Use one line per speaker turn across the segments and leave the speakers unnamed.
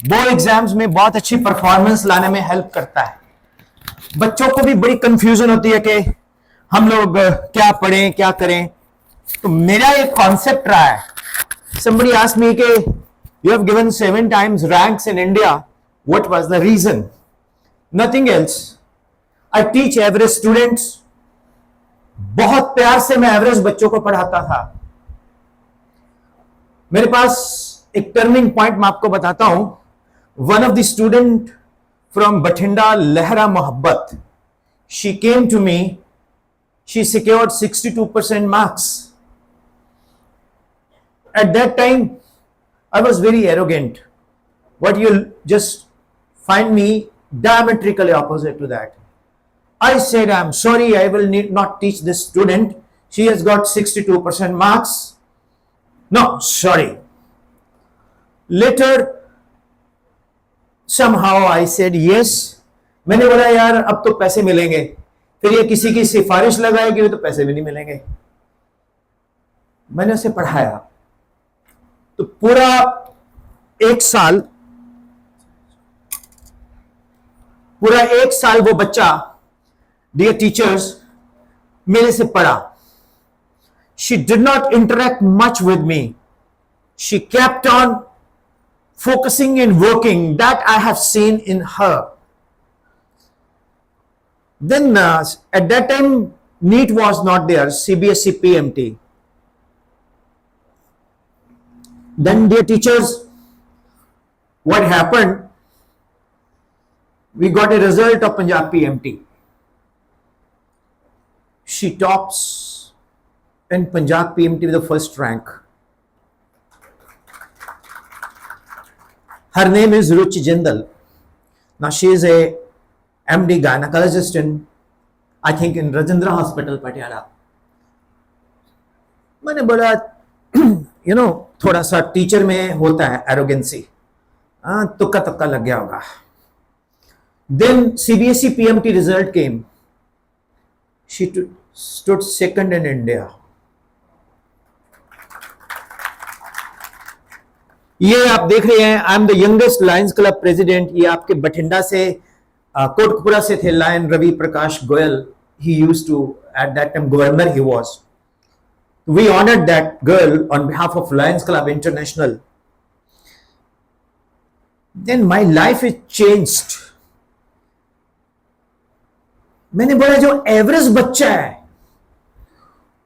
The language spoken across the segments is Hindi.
बोर्ड एग्जाम्स में बहुत अच्छी परफॉर्मेंस लाने में हेल्प करता है। बच्चों को भी बड़ी कंफ्यूजन होती है कि हम लोग क्या पढ़ें क्या करें। तो मेरा एक कॉन्सेप्ट रहा है, somebody asked me कि you have given 7 times ranks in India, what was the reason? Nothing else. I teach average students. बहुत प्यार से मैं एवरेज बच्चों को पढ़ाता था। मेरे पास एक टर्निंग पॉइंट मैं आपको बताता हूं। One of the student from Bathinda, Lehra Mohabbat, she came to me, she secured 62% marks. At that time, I was very arrogant. What you'll just find me diametrically opposite to that. I said, I'm sorry, I will not teach this student. She has got 62% marks. No, sorry. Later, somehow I said yes. मैंने बोला यार अब तो पैसे मिलेंगे, फिर ये किसी की सिफारिश लगाएगी तो पैसे भी नहीं मिलेंगे। मैंने उसे पढ़ाया तो पूरा एक साल वो बच्चा, डियर टीचर्स, मेरे से पढ़ा। She did not interact much with me, she kept on focusing and working, that I have seen in her. Then at that time NEET was not there, CBSE PMT. Then, dear teachers, what happened? We got a result of Punjab PMT. She tops in Punjab PMT with the first rank. Her name is Ruchi Jindal. Now she is a MD gynecologist in, I think, in Rajendra Hospital, Patiala. मैंने बोला थोड़ा सा टीचर में होता है एरोगेंसी, तुक्का तुक्का लग गया होगा। Then CBSE PMT result came, she stood second in India. ये आप देख रहे हैं, I am the youngest lions club president. ये आपके बठिंडा से, कोटकपुरा से थे lion Ravi Prakash Goyal. He used to, at that time governor he was. We honored that girl on behalf of Lions Club International. Then my life is changed. मैंने बोला जो एवरेज बच्चा है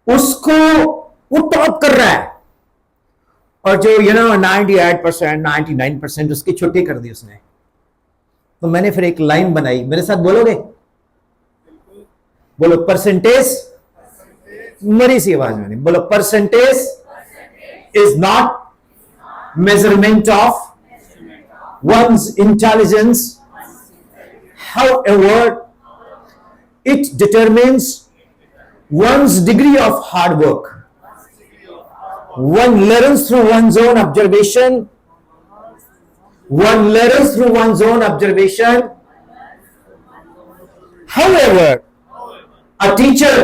उसको वो टॉप कर रहा है, और जो 98%, 99% उसकी छुट्टी कर दी उसने। तो मैंने फिर एक लाइन बनाई, मेरे साथ बोलोगे? बोलो परसेंटेज, मरी सी आवाज में नहीं, बोलो percentage is not measurement of one's intelligence, however it determines one's degree of hard work. One learns through one's own observation. One learns through one's own observation. However, a teacher,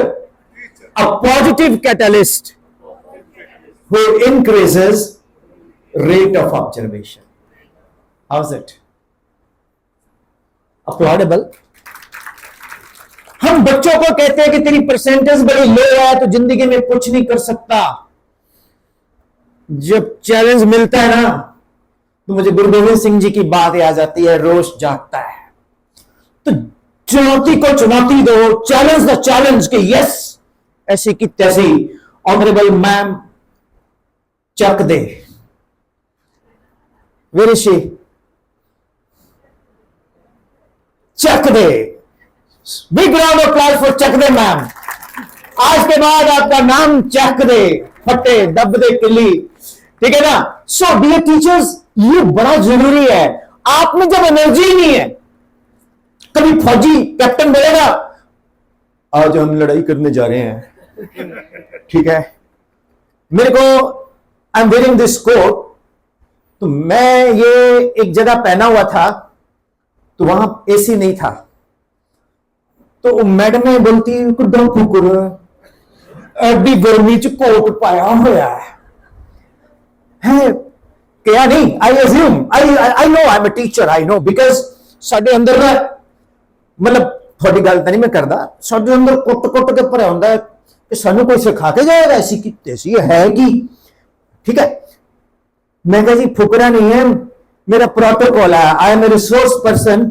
a positive catalyst who increases rate of observation. How's it? Applaudable. हम बच्चों को कहते हैं कि तेरी परसेंटेज बड़ी लो है तो जिंदगी में कुछ नहीं कर सकता। जब चैलेंज मिलता है ना तो मुझे गुरु गोविंद सिंह जी की बात याद आती है, रोष जागता है। तो चुनौती को चुनौती दो, चैलेंज द चैलेंज के यस ऐसी की तैसी। ऑनरेबल मैम चक दे, वेयर इज शी? चक दे। Big round of applause for चक दे मैम। आज के बाद आपका नाम चक दे, फटे दब दे किली, ठीक है ना? सो डियर टीचर्स, ये बड़ा जरूरी है। आप में जब एनर्जी नहीं है, कभी फौजी कैप्टन बोलेगा आज हम लड़ाई करने जा रहे हैं, ठीक है, मेरे को I am wearing this coat, तो मैं ये एक जगह पहना हुआ था तो वहां AC नहीं था, तो मैडम ने बोलती कुड़ा कुकुर एडी गर्मी च कोट पाया होया है। क्या नहीं, I assume, I know, I am a teacher, I know, because साडे अंदर ना, मतलब थोड़ी गल तो नहीं मैं करदा, साडे अंदर कुट के भरिया हुंदा है कि सानू कोई सिखा के जाएगा ऐसी की तैसी है कि, ठीक है। मैं कहा जी फुकरा नहीं है, मेरा प्रोटोकॉल है, I am a resource person,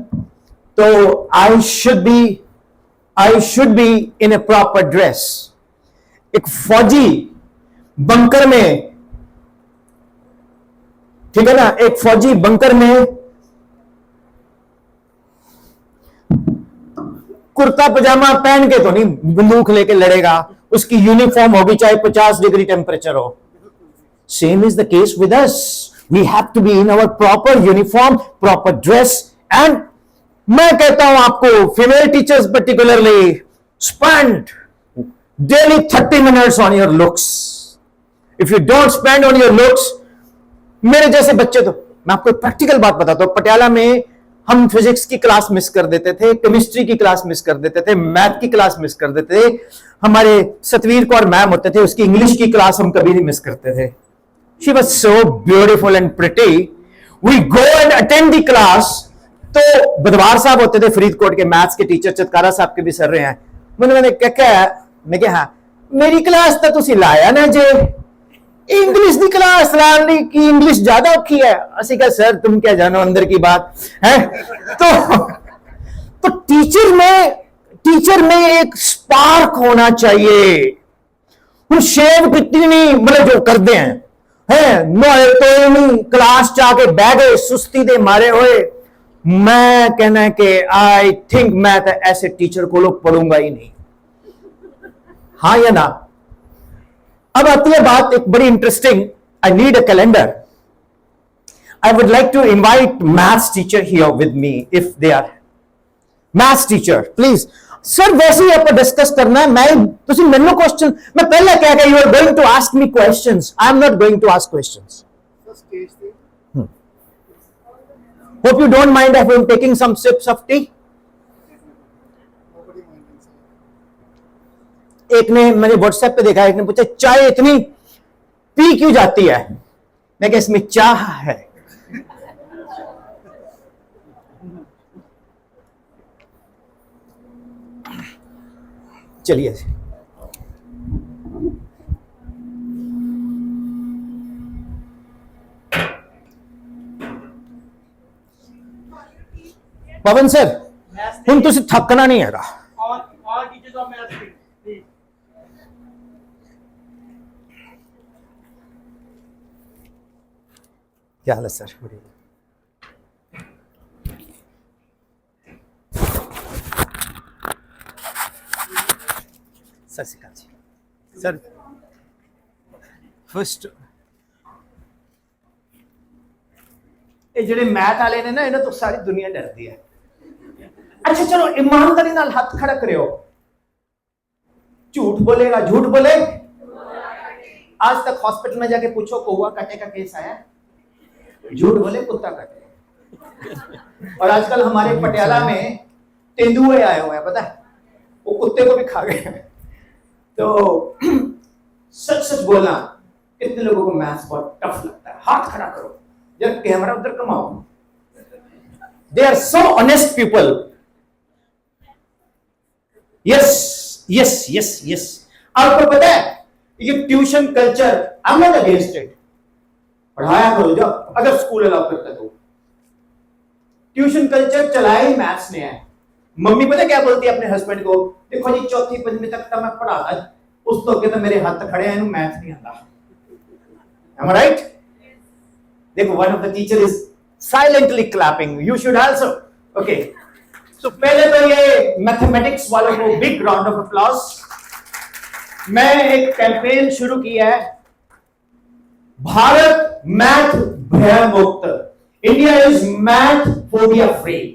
तो I should be in a proper dress. एक फौजी बंकर में, ठीक है ना, एक फौजी बंकर में कुर्ता पजामा पहन के तो नहीं बंदूक लेके लड़ेगा, उसकी यूनिफॉर्म होगी चाहे 50 डिग्री टेम्परेचर हो। Same is the case with us, we have to be in our proper uniform, proper dress. And मैं कहता हूं आपको, female teachers particularly, spend daily 30 minutes on your looks. If you don't spend on your looks, मेरे जैसे बच्चे, तो मैं आपको प्रैक्टिकल बात बताता हूं, पटियाला में हम फिजिक्स की क्लास मिस कर देते थे, केमिस्ट्री की क्लास मिस कर देते थे, मैथ की क्लास मिस कर देते थे। हमारे सतवीर कौर मैम होते थे, उसकी इंग्लिश की क्लास हम कभी नहीं मिस करते थे। She was so beautiful and pretty, we go and attend the class. तो बदवार साहब होते थे फरीदकोट के, मैथ्स के टीचर, चतकारा साहब के भी सर रहे हैं। मैंने क्या हाँ, मेरी क्लास तो तुसी लाया ना जे, इंग्लिश की क्लास लाने की, इंग्लिश ज्यादा औखी है। असि कहा सर तुम क्या जानो अंदर की बात है। तो टीचर में एक स्पार्क होना चाहिए। शेव कितनी नहीं, मतलब जो करते हैं नोए तो नहीं, क्लास जाके बह गए सुस्ती दे मारे हुए। मैं कहना है कि आई थिंक मैं तो ऐसे टीचर को लोग पढ़ूंगा ही नहीं, हाँ या ना। अब आती है बात एक बड़ी interesting, I need a calendar. I would like to invite maths teacher here with me, if they are maths teacher, please. Sir वैसे ही आपको डिस्कस करना है, मैनू क्वेश्चन, मैं पहले क्या you are going to ask me questions, I am not going to ask questions. Hope you don't mind if I am taking some sips of tea. एक ने मैंने व्हाट्सएप पे देखा, एक ने पूछा चाय इतनी पी क्यों जाती है? मैं कहा इसमें चाह है। चलिए पवन सर, हुण तुसीं थकना नहीं हैगा। क्या हाल है सर? सत श्री अकाल जी सर। फर्स्ट ये ਜਿਹੜੇ मैथ वाले ने ना, इन्हें तो सारी दुनिया डरती है। अच्छा चलो ईमानदारी नाल हाथ खड़ा करो। झूठ बोलेगा, झूठ बोले। आज तक हॉस्पिटल में जाके पूछो कौवा काटे का केस आया, झूठ बोले कुत्ता काटे। और आजकल हमारे पटियाला में तेंदुए आए हुए हैं, पता है, वो कुत्ते को भी खा गए। तो सच सच बोलना, कितने लोगों को मैथ्स बहुत टफ लगता है? हाथ खड़ा करो, जब कैमरा उधर कमाओ। They are so honest people. Yes yes yes yes. आपको पता है ये tuition culture, I am not against it, पढ़ाया करो जब, अगर स्कूल अलाउ करता तो। ट्यूशन कल्चर चलाया ही मैथ्स ने है। मम्मी पता क्या बोलती है अपने हस्बैंड को, देखो जी चौथी पंजवीं तक तो मैं पढ़ाता, उस तो कहता मेरे हाथ खड़े हैं, मैथ्स नहीं आता। Am I right? देखो one of the teacher is silently clapping. You should also. Okay. So पहले तो ये मैथमेटिक्स वालों को big round of applause. मैं एक कैंपेन शुरू किया है, भारत मैथ भय मुक्त। India is math phobia free.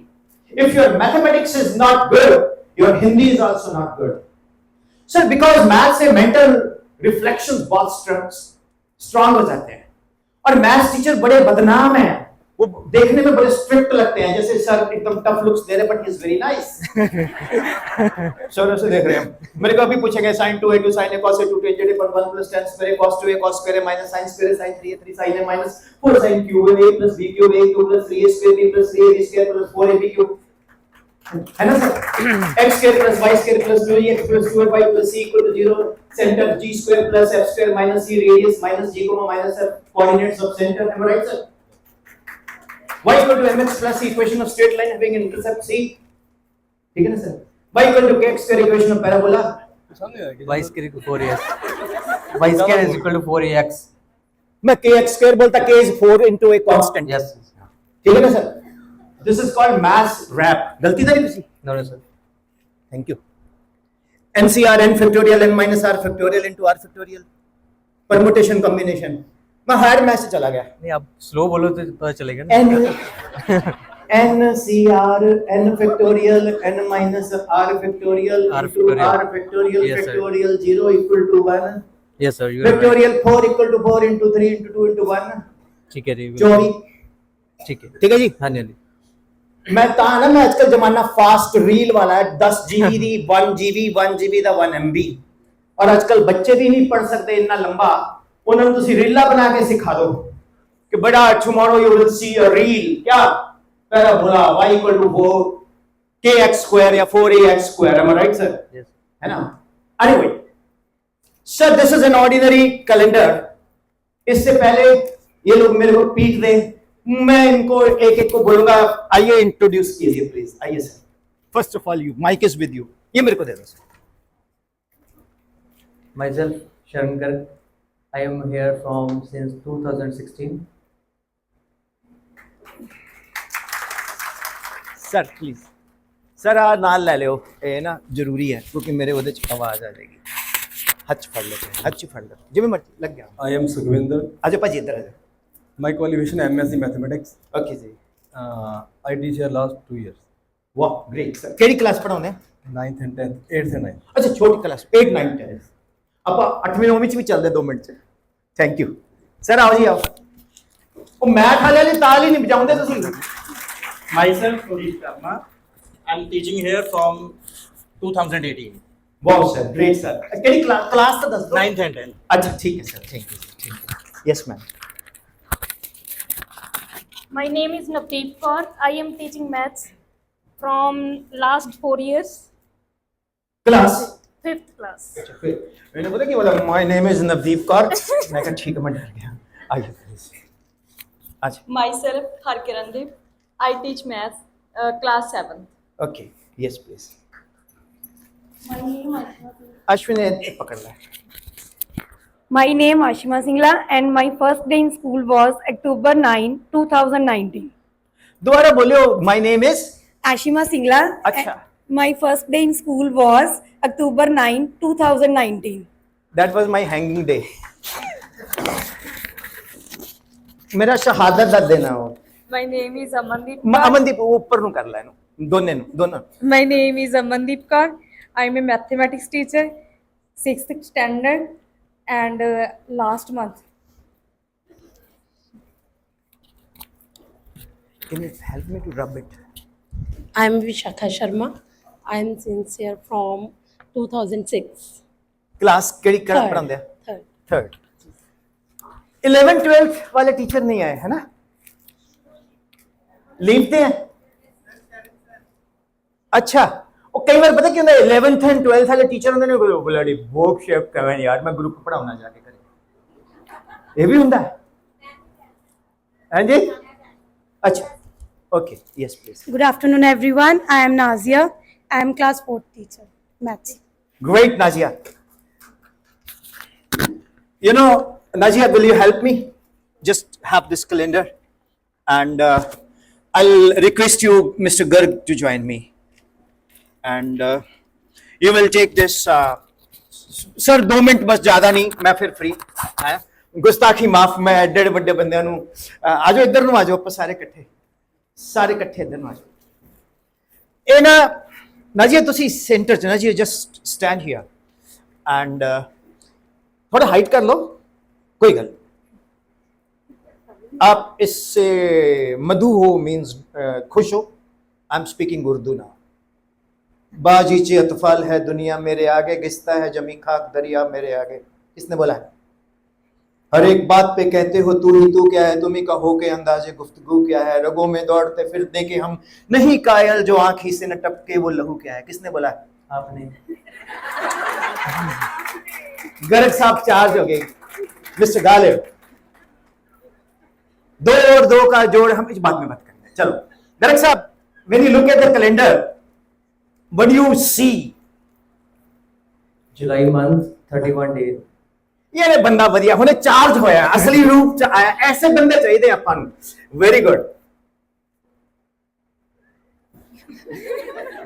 If your mathematics is not good, your Hindi is also not good. Sir, because math से mental reflections बहुत strong हो जाते हैं। और मैथ्स टीचर बड़े बदनाम हैं, वो देखने में बड़े स्ट्रिक्ट लगते हैं, जैसे सर एकदम टफ लुक्स दे रहे, but he is very nice. Sir से देख रहे हैं। मेरे को अभी पूछेंगे sin 2a to sin a cos a 2 to a पर 1 plus tan square a cos 2a cos square a minus sin square a sin 3a 3 sin a minus 4 sin cube a plus b cube a cube plus 3a square b plus 3ab square plus 4ab cube, है ना sir? x square plus y square plus 2x plus 2y plus c equal to 0, center g square plus f square minus c radius minus g comma minus f coordinates of center, am I right sir? y equal to mx plus equation of straight line having an intercept c, ठीक है ना sir? y equal to kx square equation of parabola,
y square equal to 4as, y square is equal to 4ax.
मैं kx square बोलता, k is 4 into a constant,
Yes.
ठीक है ना sir? This is called mass wrap. गलती तो नहीं किसी?
No, no sir.
Thank you. NCR n factorial n minus r factorial into r factorial. Permutation combination. मैं हायर मैथ से चला गया।
नहीं आप स्लो बोलो तो पता चलेगा ना।
n NCR n factorial n minus r factorial
R
into
factorial.
r factorial
Yes, sir.
factorial 0 equal to 1.
Yes sir, you are right.
Factorial 4 equal to 4 into 3 into 2 into 1.
ठीक है जी।
24।
ठीक है।
ठीक है जी।
हाँ जी हाँ जी।
मैं ता ना मैं आजकल जमाना फास्ट रील वाला है, 10 GB दी 1 GB ਦਾ 1 MB, और आजकल बच्चे भी नहीं पढ़ सकते इतना लंबा, उन्होंने ਤੁਸੀਂ रीला बना के सिखा दो कि बड़ा tomorrow you will see a reel, क्या parabola y equal to 4 kx square या 4ax square, am I right sir?
Yes.
है ना? Anyway, sir this is an ordinary calendar. इससे पहले ये लोग मेरे को पीट दें, मैं इनको एक एक को बोलूंगा, आइए इंट्रोड्यूस कीजिए प्लीज, आइए sir. First of all you, mike is with you, ये मेरे को दे दो sir.
Myself Shankar, I am here from since 2016.
Sir please sir आ नाल ले लियो, ये ना जरूरी है क्योंकि मेरे ਉਹਦੇ ਚ आवाज आ जाएगी। हच फड़ लेते हैं, हच फड़ लो जिਵੇਂ मर्जी लग गया।
I am Sukhvinder.
आजा भाजी इधर आजा।
My qualification MSc Mathematics.
Okay जी।
I teach here last 2 years.
वाह ग्रेट सर। ਕਿਹੜੀ ਕਲਾਸ ਪੜਾਉਂਦੇ ਆ?
9th and 10th, 8th and 9th.
ਅੱਛਾ ਛੋਟੀ ਕਲਾਸ 8 9 10 ਆਪਾਂ 8ਵੀਂ 9ਵੀਂ ਚ ਵੀ ਚੱਲਦੇ 2 ਮਿੰਟ ਚ। ਥੈਂਕ ਯੂ ਸਰ, ਆਓ ਜੀ ਆਓ। ਉਹ ਮੈਥ ਵਾਲੇ ਵਾਲੀ ਤਾਲ ਹੀ ਨਹੀਂ ਵਜਾਉਂਦੇ ਤੁਸੀਂ।
Myself, Puneet Sharma. I'm teaching here from 2018.
Wow sir, great sir. ਕਿਹੜੀ ਕਲਾਸ ਤਾਂ ਦੱਸ ਦਿਓ।
9th and 10th.
अच्छा ठीक है सर, थैंक यू ठीक है। Yes ma'am.
My name is Navdeep Kaur. I am teaching maths from last 4 years,
class
5th class.
मैंने बोला कि बोला my name is Navdeep Kaur, मैं कहा ठीक है, मैं डर गया। आइए प्लीज। अच्छा
Myself, Harkirandeep. I teach maths, class 7th.
Okay, yes please.
My name
Ashwin ने पकड़ लिया।
My name Ashima Singla and my first day in school was October 9, 2019.
दोबारा बोलियो, my name is.
Ashima Singla.
अच्छा।
My first day in school was October 9, 2019.
That was my hanging day. मेरा शहादत दा दिन है वो।
My name is Amandeep.
Amandeep ऊपर नु कर ला इनु दोनों नु दोनों।
My name is Amandeep Kaur. I am a mathematics teacher, 6th standard, and last month.
Can you help me to rub it?
I am Vishakha Sharma. I am sincere from 2006.
Class केड़ी कर
Third.
पढ़ांदे हैं?
Third.
थर्ड। 11 12 वाले टीचर नहीं आए है ना? लीवते हैं। अच्छा, और कई बार पता क्या होता है, 11th एंड 12th वाले टीचर होंगे ना, ब्लडी बोक शेप कवन यार, मैं ग्रुप पढ़ाऊंगा जाके करे, ये भी होता है। हाँ जी, अच्छा, okay, yes please.
Good afternoon, everyone. I am Nazia. I am class 4th teacher, maths.
Great, Nazia. You know, Nazia, will you help me? Just have this calendar, and I'll request you, Mr. Garg, to join me. And you will take this. Sir, 2 minute बस, ज़्यादा नहीं, मैं फिर फ्री है। गुस्ताखी माफ, मैं एडे बड़े बंदे नू आ जाओ इधर नू, आ जाओ, सारे इकट्ठे इधर नू आ जाओ। ये ना नाजिया, तुसी सेंटर च, Nazia just stand here and थोड़ा हाइट कर लो, कोई गल आप इससे मधु हो मीन्स खुश हो। आई एम स्पीकिंग उर्दू ना। बाजी चे अतफाल है दुनिया मेरे आगे, घिसता है जमी खाक दरिया मेरे आगे। किसने बोला है? हर एक बात पे कहते हो तू ही तू क्या है, तुम ही का हो के अंदाजे गुफ्तगू क्या है, रगों में दौड़ते फिर देखे हम नहीं कायल, जो आंखी से न टपके वो लहू क्या है। किसने बोला है?
आपने।
गर्ग साहब चार्ज हो गए। मिस्टर गालिब, 2 और 2 का जोड़ हम इस बात में बात करेंगे। चलो गर्ग साहब, when you look at the calendar what do you see?
July month 31 days.
ये बंदा वधिया हुणे चार्ज होया, असली रूप च आया। ऐसे बंदे चाहिए अपन। Very good.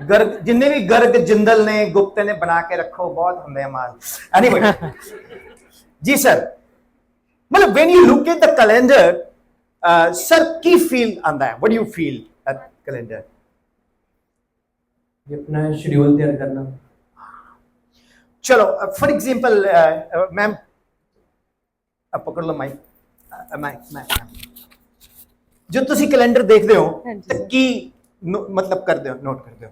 गर्ग जिन्ने भी गर्ग जिंदल ने गुप्ते ने बना के रखो, बहुत होंगे माल। एनीवे जी सर, मतलब when you look at the calendar sir की फील आंदा है? What do you feel at calendar?
ये अपना शेड्यूल तैयार करना।
चलो फॉर एग्जांपल मैम अब पकड़ लो माइक। जो तुसी कैलेंडर देखते हो
हाँ जी
तो
सर।
की मतलब कर दो, नोट कर दो।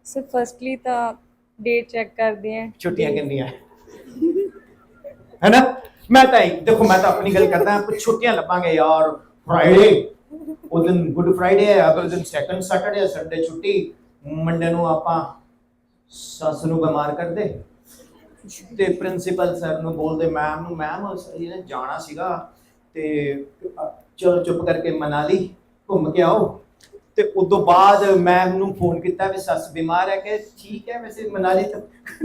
सर फर्स्टली तो डेट चेक करते हैं।
छुट्टियां कितनी है ना? मैं तो देखो, मैं तो अपनी गल करता हूं, छुट्टियां लभांगे यार। फ्राइडे उस दिन गुड फ्राइडे है, अगले दिन सेकंड सैटरडे, संडे छुट्टी, मंडे ਨੂੰ ਆਪਾਂ ਸੱਸ ਨੂੰ ਬਿਮਾਰ ਕਰਦੇ ਤੇ ਪ੍ਰਿੰਸੀਪਲ ਸਰ ਨੂੰ ਬੋਲਦੇ ਮੈਮ ਨੂੰ, ਮੈਮ ਇਹਨੇ ਜਾਣਾ ਸੀਗਾ ਤੇ ਚਲੋ ਚੁੱਪ ਕਰਕੇ ਮਨਾਲੀ ਘੁੰਮ ਕੇ ਆਓ। ਤੇ ਉਦੋਂ ਬਾਅਦ ਮੈਮ ਨੂੰ ਫੋਨ ਕੀਤਾ ਵੀ ਸੱਸ ਬਿਮਾਰ ਹੈ ਕਿ ਠੀਕ ਹੈ। ਵੈਸੇ ਮਨਾਲੀ ਤਾਂ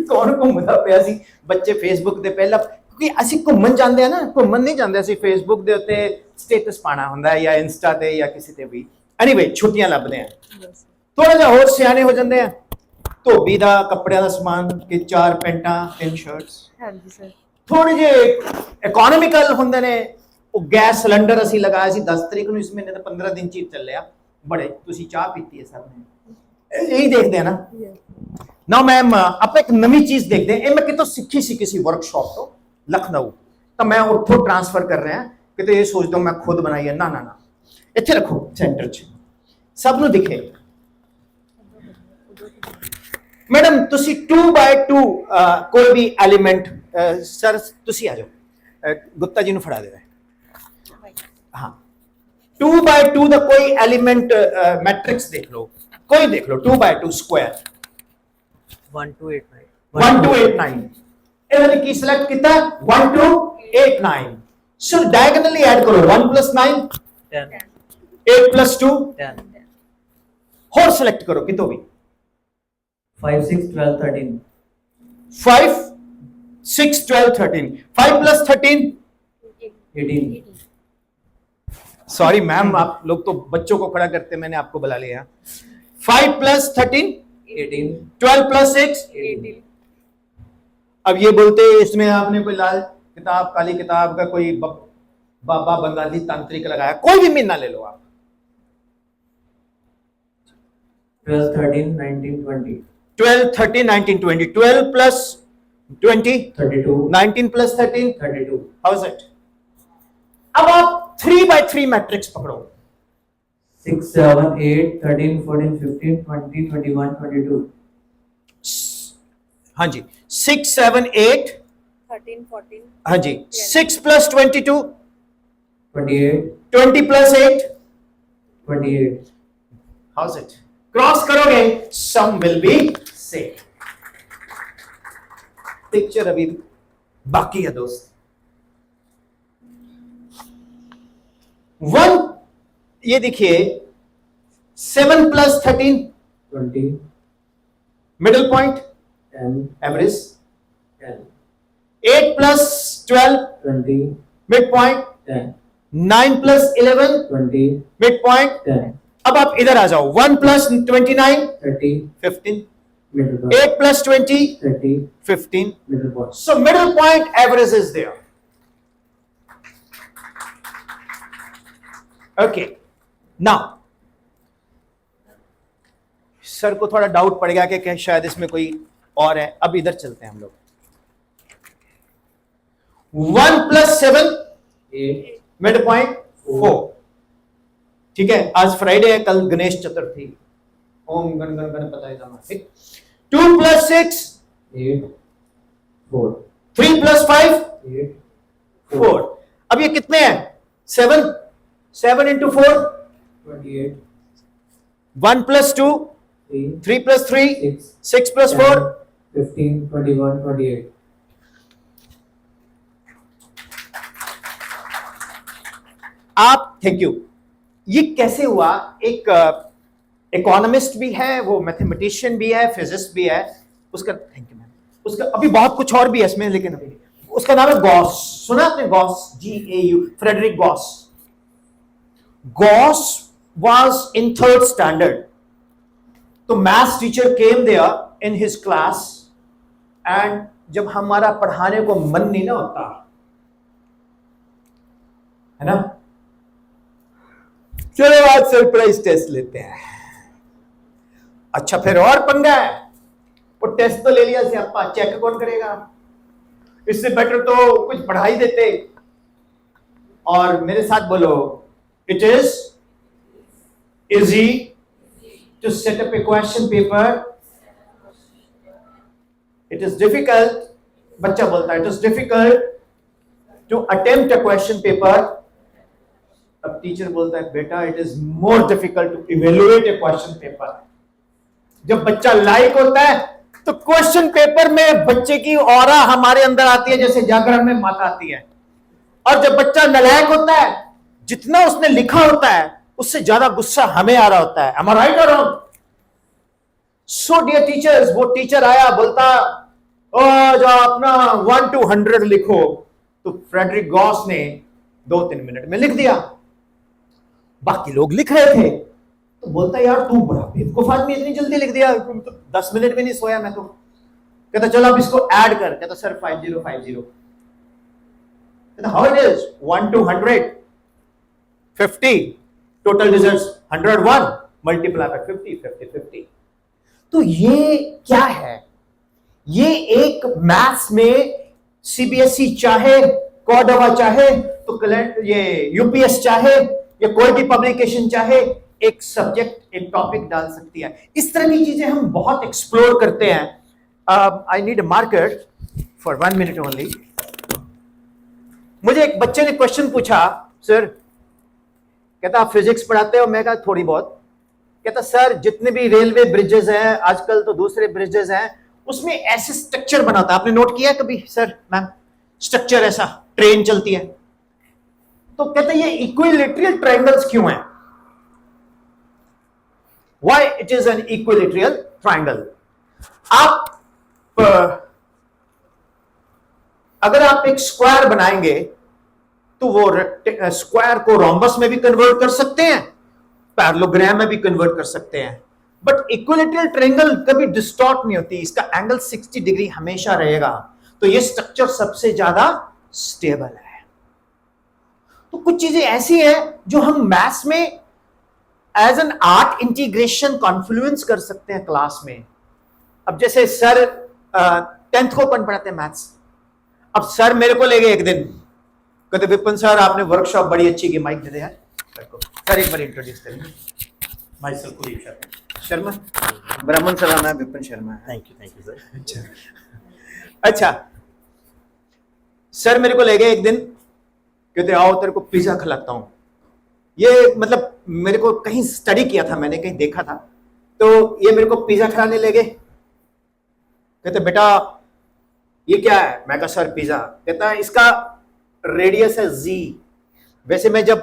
ਕੌਣ ਘੁੰਮਦਾ ਪਿਆ ਸੀ, ਬੱਚੇ ਫੇਸਬੁੱਕ ਤੇ ਪਹਿਲਾਂ, ਕਿਉਂਕਿ ਅਸੀਂ ਘੁੰਮਣ ਜਾਂਦੇ ਆ ਨਾ, ਘੁੰਮਣ ਨਹੀਂ ਜਾਂਦੇ ਅਸੀਂ ਫੇਸਬੁੱਕ ਦੇ ਉੱਤੇ ਸਟੇਟਸ ਪਾਣਾ ਹੁੰਦਾ ਹੈ ਜਾਂ ਇੰਸਟਾ ਤੇ ਜਾਂ ਕਿਸੇ ਤੇ ਵੀ। ਐਨੀਵੇ ਛੁੱਟੀਆਂ ਲੱਭਦੇ ਆ, ਥੋੜਾ ਜਿਹਾ ਹੋਰ ਸਿਆਣੇ ਹੋ ਜਾਂਦੇ ਆ। ਧੋਬੀ ਦਾ ਕੱਪੜਿਆਂ ਦਾ ਸਮਾਨ ਕਿ 4 ਪੈਂਟਾਂ 3 ਸ਼ਰਟਸ।
ਹਾਂਜੀ ਸਰ।
ਥੋੜੇ ਜਿਹੇ ਇਕਨੋਮਿਕਲ ਹੁੰਦੇ ਨੇ। ਉਹ ਗੈਸ ਸਿਲੰਡਰ ਅਸੀਂ ਲਗਾਇਆ ਸੀ 10 ਤਰੀਕ ਨੂੰ, ਇਸ ਮਹੀਨੇ ਤਾਂ 15 ਦਿਨ ਚ ਹੀ ਚੱਲਿਆ। ਬੜੇ ਤੁਸੀਂ ਚਾਹ ਪੀਤੀ ਹੈ ਸਭ ਨੇ, ਇਹੀ ਦੇਖਦੇ ਆ ਨਾ। ਨਾ ਮੈਮ ਆਪਾਂ ਇੱਕ ਨਵੀਂ ਚੀਜ਼ ਦੇਖਦੇ ਹਾਂ। ਇਹ ਮੈਂ ਕਿਤੋਂ ਸਿੱਖੀ ਸੀ, ਕਿਸੇ ਵਰਕਸ਼ਾਪ ਤੋਂ, ਲਖਨਊ। ਤਾਂ ਮੈਂ ਉੱਥੋਂ ਟ੍ਰਾਂਸਫਰ ਕਰ ਰਿਹਾ। ਕਿਤੇ ਇਹ ਸੋਚਦਾ ਮੈਂ ਖੁਦ ਬਣਾਈ ਹੈ, ਨਾ ਨਾ ਨਾ, ਇੱਥੇ ਰੱਖੋ ਸੈਂਟਰ 'ਚ, ਸਭ ਨੂੰ ਦਿਖੇ। मैडम तुसी 2x2 कोई भी एलिमेंट सर तुसी आ जाओ, गुप्ता जी नु फड़ा दे। हाँ 2x2 का कोई एलिमेंट मैट्रिक्स देख लो, कोई देख लो 2x2 स्क्वायर
1289
1289 इन्होंने की सिलेक्ट किया 1289। सो डायगोनली ऐड करो 1 + 9
10
8 + 2
10
और सिलेक्ट करो कितो भी
5 6 12 13
5 6 12 13 5 + 13
18
सॉरी मैम, आप लोग तो बच्चों को खड़ा करते, मैंने आपको बुला लिया। 5 + 13
18
12 + 6
18।
अब ये बोलते इसमें आपने कोई लाल किताब काली किताब का कोई बाबा बंगाली तांत्रिक लगाया, कोई भी महीना ले लो आप।
12 13 19 20
12 13 19 20 12 + 20
32
19 + 13
32
हाउ इज इट? अब आप 3x3 मैट्रिक्स पकड़ो।
6 7 8 13 14 15 20 21 22
हाँ जी 6 7 8
13 14
हाँ जी 6 + 22
28
20 + 8
28
हाउ इज इट? क्रॉस करोगे सम विल बी सेम। पिक्चर अभी बाकी है दोस्त। 1 ये देखिए 7 + 13
20
middle point
10
average.
10
8 + 12
20
mid point.
10
9 + 11
20
mid point.
10
अब आप इधर आ जाओ 1 + 29
30
15
middle point
8 + 20
30
15
middle point
so middle point average is there. okay now sir को थोड़ा डाउट पड़ गया कि शायद इसमें कोई और है। अब इधर चलते हैं हम लोग। 1 + 7
8
मिड पॉइंट 4। ठीक है, आज फ्राइडे है, कल गणेश चतुर्थी। ओम गण गण गणपताय नमः। ठीक, 2 + 6
8 4
3 + 5
8
4। अब ये कितने हैं? 7 7 × 4
28
1 + 2
3
3 + 3
6
6 + 4
15 21 28
आप थैंक यू। ये कैसे हुआ? एक इकोनॉमिस्ट भी है, वो मैथमेटिशियन भी है, फिजिस्ट भी है, उसका थैंक यू मैम, उसका अभी बहुत कुछ और भी है इसमें, लेकिन अभी उसका नाम है गॉस। सुना आपने Gauss? GAU, Frederick Gauss. Gauss was in 3rd standard. तो maths teacher came there in his class and जब हमारा पढ़ाने को मन नहीं ना होता है ना, चलो आज सरप्राइज टेस्ट लेते हैं। अच्छा, फिर और पंगा है, वो टेस्ट तो ले लिया सियापा, चेक कौन करेगा? इससे बेटर तो कुछ पढ़ा ही देते। और मेरे साथ बोलो, it is easy to set up a question paper. It is difficult, बच्चा बोलता है, it is difficult to attempt a question paper. अब टीचर बोलता है, बेटा it is more difficult to evaluate a question paper. जब बच्चा लाइक होता है तो क्वेश्चन पेपर में बच्चे की ऑरा हमारे अंदर आती है, जैसे जागरण में माता आती है। और जब बच्चा नालायक होता है, जितना उसने लिखा होता है उससे ज्यादा गुस्सा हमें आ रहा होता है। Am I right or wrong? So dear teachers, वो टीचर आया, बोलता जो अपना 1 to 100 लिखो, तो फ्रेडरिक गॉस ने 2-3 मिनट में लिख दिया। बाकी लोग लिख रहे थे, तो बोलता यार तू बड़ा बेवकूफ आदमी, इतनी जल्दी लिख दिया, तो 10 मिनट में नहीं सोया मैं तो। कहता चलो अब इसको ऐड कर। कहता सर 5050। कहता how it is 1 to 100 50, total results 101 multiply by 50 50 50। तो ये क्या है? ये एक मैथ्स में CBSE चाहे, कॉडवा चाहे, तो ये UPS चाहे, या कोई भी पब्लिकेशन चाहे, एक सब्जेक्ट, एक टॉपिक डाल सकती है। इस तरह की चीजें हम बहुत एक्सप्लोर करते हैं। आई need a marker for 1 minute only. मुझे एक बच्चे ने क्वेश्चन पूछा, सर कहता आप फिजिक्स पढ़ाते हो? मैं कहा थोड़ी बहुत। कहता सर जितने भी रेलवे ब्रिजेस हैं, आजकल तो दूसरे ब्रिजेस हैं, उसमें ऐसे स्ट्रक्चर बनाता है, आपने नोट किया कभी सर मैम? स्ट्रक्चर ऐसा, ट्रेन चलती है, तो कहता ये इक्विलैटरल ट्रायंगल्स क्यों हैं? Why it is an equilateral triangle? आप अगर आप एक स्क्वायर बनाएंगे तो वो स्क्वायर को रोम्बस में भी कन्वर्ट कर सकते हैं, पैरेललोग्राम में भी कन्वर्ट कर सकते हैं, बट इक्विलैटरल ट्रायंगल कभी डिस्टॉर्ट नहीं होती, इसका एंगल 60 डिग्री हमेशा रहेगा। तो ये स्ट्रक्चर सबसे ज्यादा स्टेबल है। तो कुछ चीजें ऐसी हैं जो हम मैथ्स में as an art integration confluence कर सकते हैं क्लास में। अब जैसे सर 10th को कौन पढ़ाते हैं मैथ्स? अब सर मेरे को ले गए एक दिन, कहते विपिन सर आपने वर्कशॉप बड़ी अच्छी की, माइक दे दे यार सर, एक बार इंट्रोड्यूस करेंगे।
Myself Kudeep
शर्मा, ब्राह्मण सलाम है, Vipin Sharma.
Thank you sir.
अच्छा, सर मेरे को ले गए एक दिन, कहते आओ तेरे को पिज्जा खिलाता हूं। ये मतलब मेरे को कहीं स्टडी किया था मैंने, कहीं देखा था, तो ये मेरे को पिज्जा खिलाने ले गए। कहते बेटा ये क्या है? मैं कहा सर पिज्जा। कहता इसका रेडियस है Z। वैसे मैं जब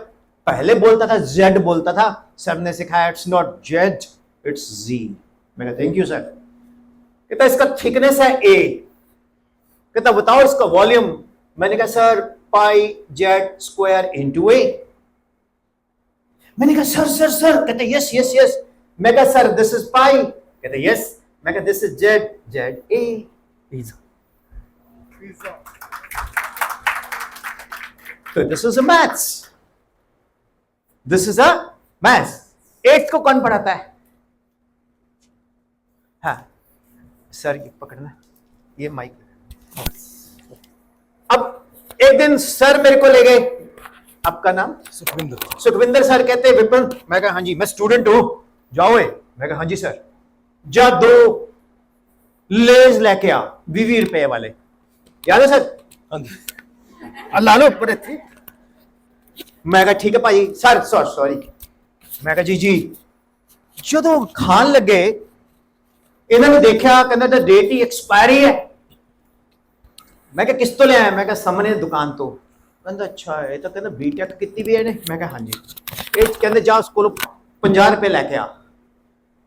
पहले बोलता था Z बोलता था, सर ने सिखाया it's not Z, it's Z। मैं कहा थैंक यू सर। कहता इसका थिकनेस है A। कहता बताओ इसका वॉल्यूम। मैंने कहा sir pi Z square into A। मैंने कहा सर सर सर। कहते यस यस यस। मैं कहा सर दिस इज पाई। कहते यस। मैं कहा this is Z, Z A। Pizza. तो this is a maths, this is a maths. 8th को कौन पढ़ाता है? हाँ सर ये पकड़ना, ये माइक। अब एक दिन सर मेरे को ले गए, आपका नाम?
सुखविंदर।
सुखविंदर सर कहते हैं विपिन, मैं कहा हाँ जी, मैं स्टूडेंट हूं, जाओ मैं कहा हाँ जी सर, जा 2 लेज लेके आ 20 रुपए वाले, याद है सर?
हाँ जी।
ला लो पर इतने। मैं कहा ठीक है भाई सर, सॉरी। मैं कहा जी जो खान लगे इन्होंने देखा, कहना तो डेट ही एक्सपायरी है। मैं कहा किस तो ले आया? मैं कहा सामने दुकान तो। कहता अच्छा है तो कहना बीटेक कितनी भी है ने? मैं कहा हाँ जी। ये कहते जा उसको 50 रुपए लेके आ।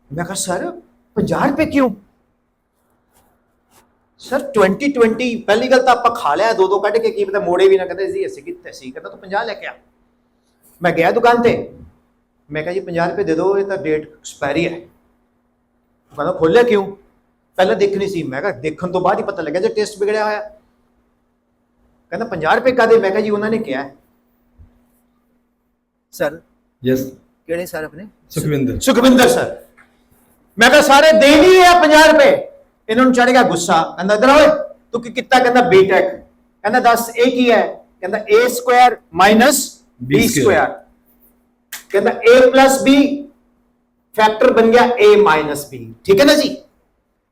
मैं कहा सर 50 रुपए क्यों? सर 2020 पहली गल तो आप खा लिया 2 कट के, की पता मोड़े भी ना, कहते जी ऐसे की तैसी, कहता तो 50 लेके आ। मैं गया दुकान पे, मैं कहा जी 50 रुपए दे दो, ये तो डेट एक्सपायरी है। कहता खोलिया क्यों? पहले देखनी सी। मैं कहा देखने तो बाद ही पता लगा जो टेस्ट बिगड़िया होया। कहता 50 रुपए का दे। मैं कहा जी उन्होंने क्या है सर?
यस।
केड़े सर अपने?
सुखविंदर।
सुखविंदर सर। मैं कहा सारे दे नहीं है 50 रुपए। इन्होंने चढ़ गया गुस्सा, कहता इधर आओ तू की कितना? कहता बीटेक। कहता 10 ए की है? कहता A² माइनस B²। कहता A प्लस B फैक्टर बन गया A माइनस B। ठीक है ना जी?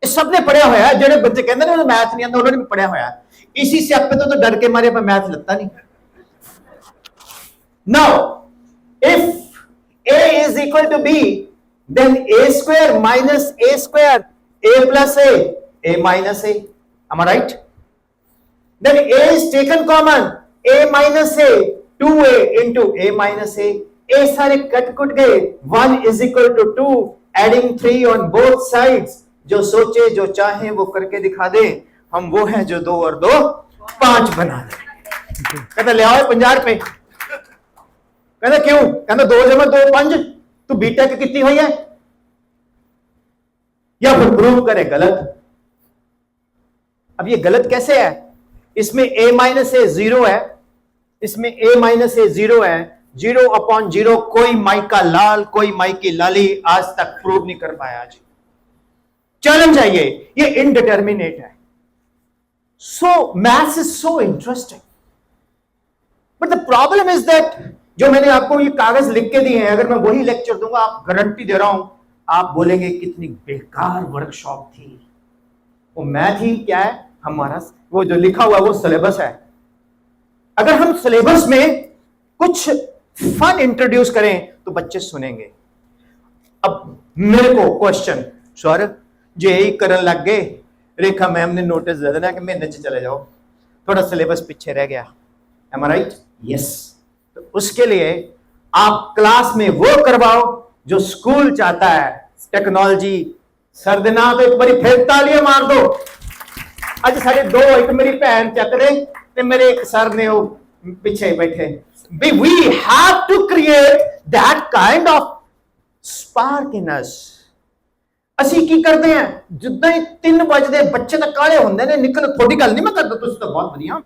इस सबने पढ़िया होया, जेडे बच्चे कहते हैं मैथ नहीं आता उन्होंने भी पढ़िया होया। इसी से आप तो डर के मारे पर मैथ लगता नहीं। Now if A is equal to B, then A² minus A², A plus A minus A. Am I right? Then A is taken common, A minus A, 2A into A minus A. A सारे कट कुट गए, 1 is equal to 2, adding 3 on both sides. जो सोचे जो चाहे वो करके दिखा दे, हम वो हैं जो 2 और 2 5 बना दे। कहता ले आओ 50 रुपए। कहता क्यों? कहता 2 जमा 2 5। तू बीटेक कितनी हुई है? या फिर प्रूव करे गलत। अब ये गलत कैसे है? इसमें A माइनस A 0 है, इसमें A माइनस A 0 है। 0/0 कोई माई का लाल कोई माई की लाली आज तक प्रूव नहीं कर पाया। आज चैलेंज है ये इनडिटर्मिनेट है। सो maths is so interesting, but the problem is that जो मैंने आपको ये कागज लिख के दिए हैं, अगर मैं वही लेक्चर दूंगा, आप गारंटी दे रहा हूं, आप बोलेंगे कितनी बेकार वर्कशॉप थी। वो मैथ ही क्या है हमारा, वो जो लिखा हुआ वो सिलेबस है। अगर हम सिलेबस में कुछ फन इंट्रोड्यूस करें तो बच्चे सुनेंगे। अब मेरे को क्वेश्चन, सर जे ही करन लग गए, रेखा मैम ने नोटिस दे देना कि महीने से चले जाओ, थोड़ा सिलेबस पीछे रह गया। एम आई राइट? यस। तो उसके लिए आप क्लास में वो करवाओ जो स्कूल चाहता है। टेक्नोलॉजी सर देना तो एक बारी फिर तालियां मार दो। आज सारे 2, एक मेरी भैन चक रहे ते मेरे एक सर ने वो पीछे बैठे। We have to create that kind of spark in us. ਅਸੀਂ ਕੀ ਕਰਦੇ ਆ, ਜਿੱਦਾਂ ਹੀ 3 ਵਜੇ ਬੱਚੇ ਤਾਂ ਕਾਲੇ ਹੁੰਦੇ ਨੇ, ਨਿਕਲ ਥੋੜੀ ਗੱਲ ਨਹੀਂ ਮੈਂ ਕਰਦਾ, ਤੁਸੀਂ ਤਾਂ ਬਹੁਤ ਵਧੀਆ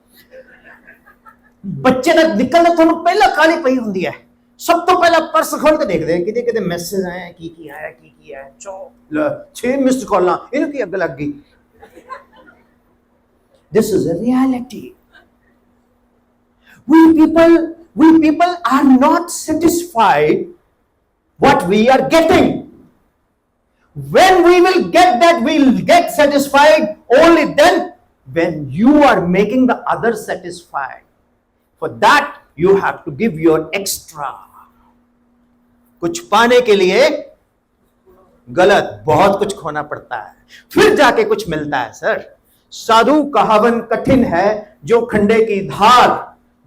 ਬੱਚੇ ਦਾ ਨਿਕਲਣਾ ਤੁਹਾਨੂੰ ਪਹਿਲਾਂ ਕਾਲੀ ਪਈ ਹੁੰਦੀ ਹੈ। ਸਭ ਤੋਂ ਪਹਿਲਾਂ ਪਰਸ ਖੋਲ ਕੇ ਦੇਖਦੇ ਆ ਕਿਤੇ ਕਿਤੇ ਮੈਸੇਜ ਆਇਆ, ਕੀ ਆਇਆ, ਕੀ ਆਇਆ। 6 ਮਿਸਡ ਕਾਲਾਂ, ਇਹਨੂੰ ਕੀ ਅੱਗ ਲੱਗ ਗਈ। This is a reality. We people are not satisfied what we are getting. When we will get that, we'll get satisfied only then when you are making the other satisfied. For that you have to give your extra. कुछ पाने के लिए गलत बहुत कुछ खोना पड़ता है, फिर जाके कुछ मिलता है। सर साधु कहावन कठिन है जो खंडे की धार,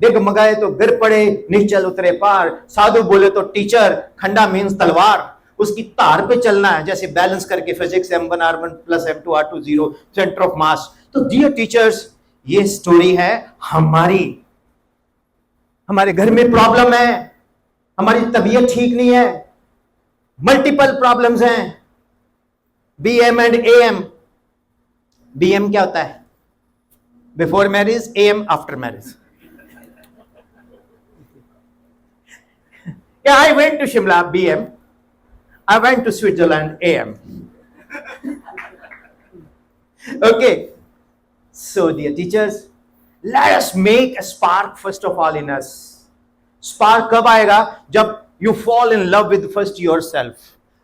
डिगमगाए तो गिर पड़े निश्चल उतरे पार। साधु बोले तो टीचर, खंडा मीन्स तलवार, उसकी तार पे चलना है जैसे बैलेंस करके physics M1 R1 plus M2 R2 0 centre of mass. तो डियर टीचर्स, ये स्टोरी है हमारी। हमारे घर में प्रॉब्लम है, हमारी तबीयत ठीक नहीं है, मल्टीपल प्रॉब्लम्स हैं। BM and AM। BM क्या होता है? Before marriage, AM after marriage. Yeah, I went to Shimla, BM. I went to Switzerland, AM. Okay. So, dear teachers, let us make a spark first of all in us. Spark कब आएगा? जब you fall in love with first your self.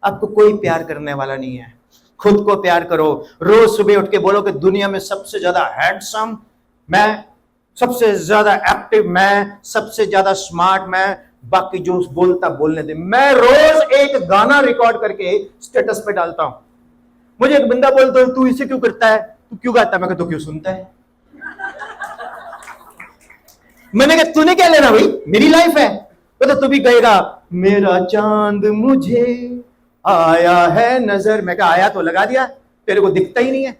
आपको कोई प्यार करने वाला नहीं है, खुद को प्यार करो। रोज सुबह उठ के बोलो कि दुनिया में सबसे ज्यादा हैंडसम मैं, सबसे ज्यादा एक्टिव मैं, सबसे ज्यादा स्मार्ट मैं, बाकी जो बोलता बोलने दे। मैं रोज एक गाना रिकॉर्ड करके स्टेटस पे डालता हूं। मुझे एक बंदा बोलता है तू इसे क्यों करता है, तू क्यों गाता है? मैं कहता तू क्यों सुनता है? मैंने कहा तूने क्या लेना भाई, मेरी लाइफ है। तो तू भी कहेगा मेरा चांद मुझे आया है नजर। मैं कहा आया तो लगा दिया, तेरे को दिखता ही नहीं है,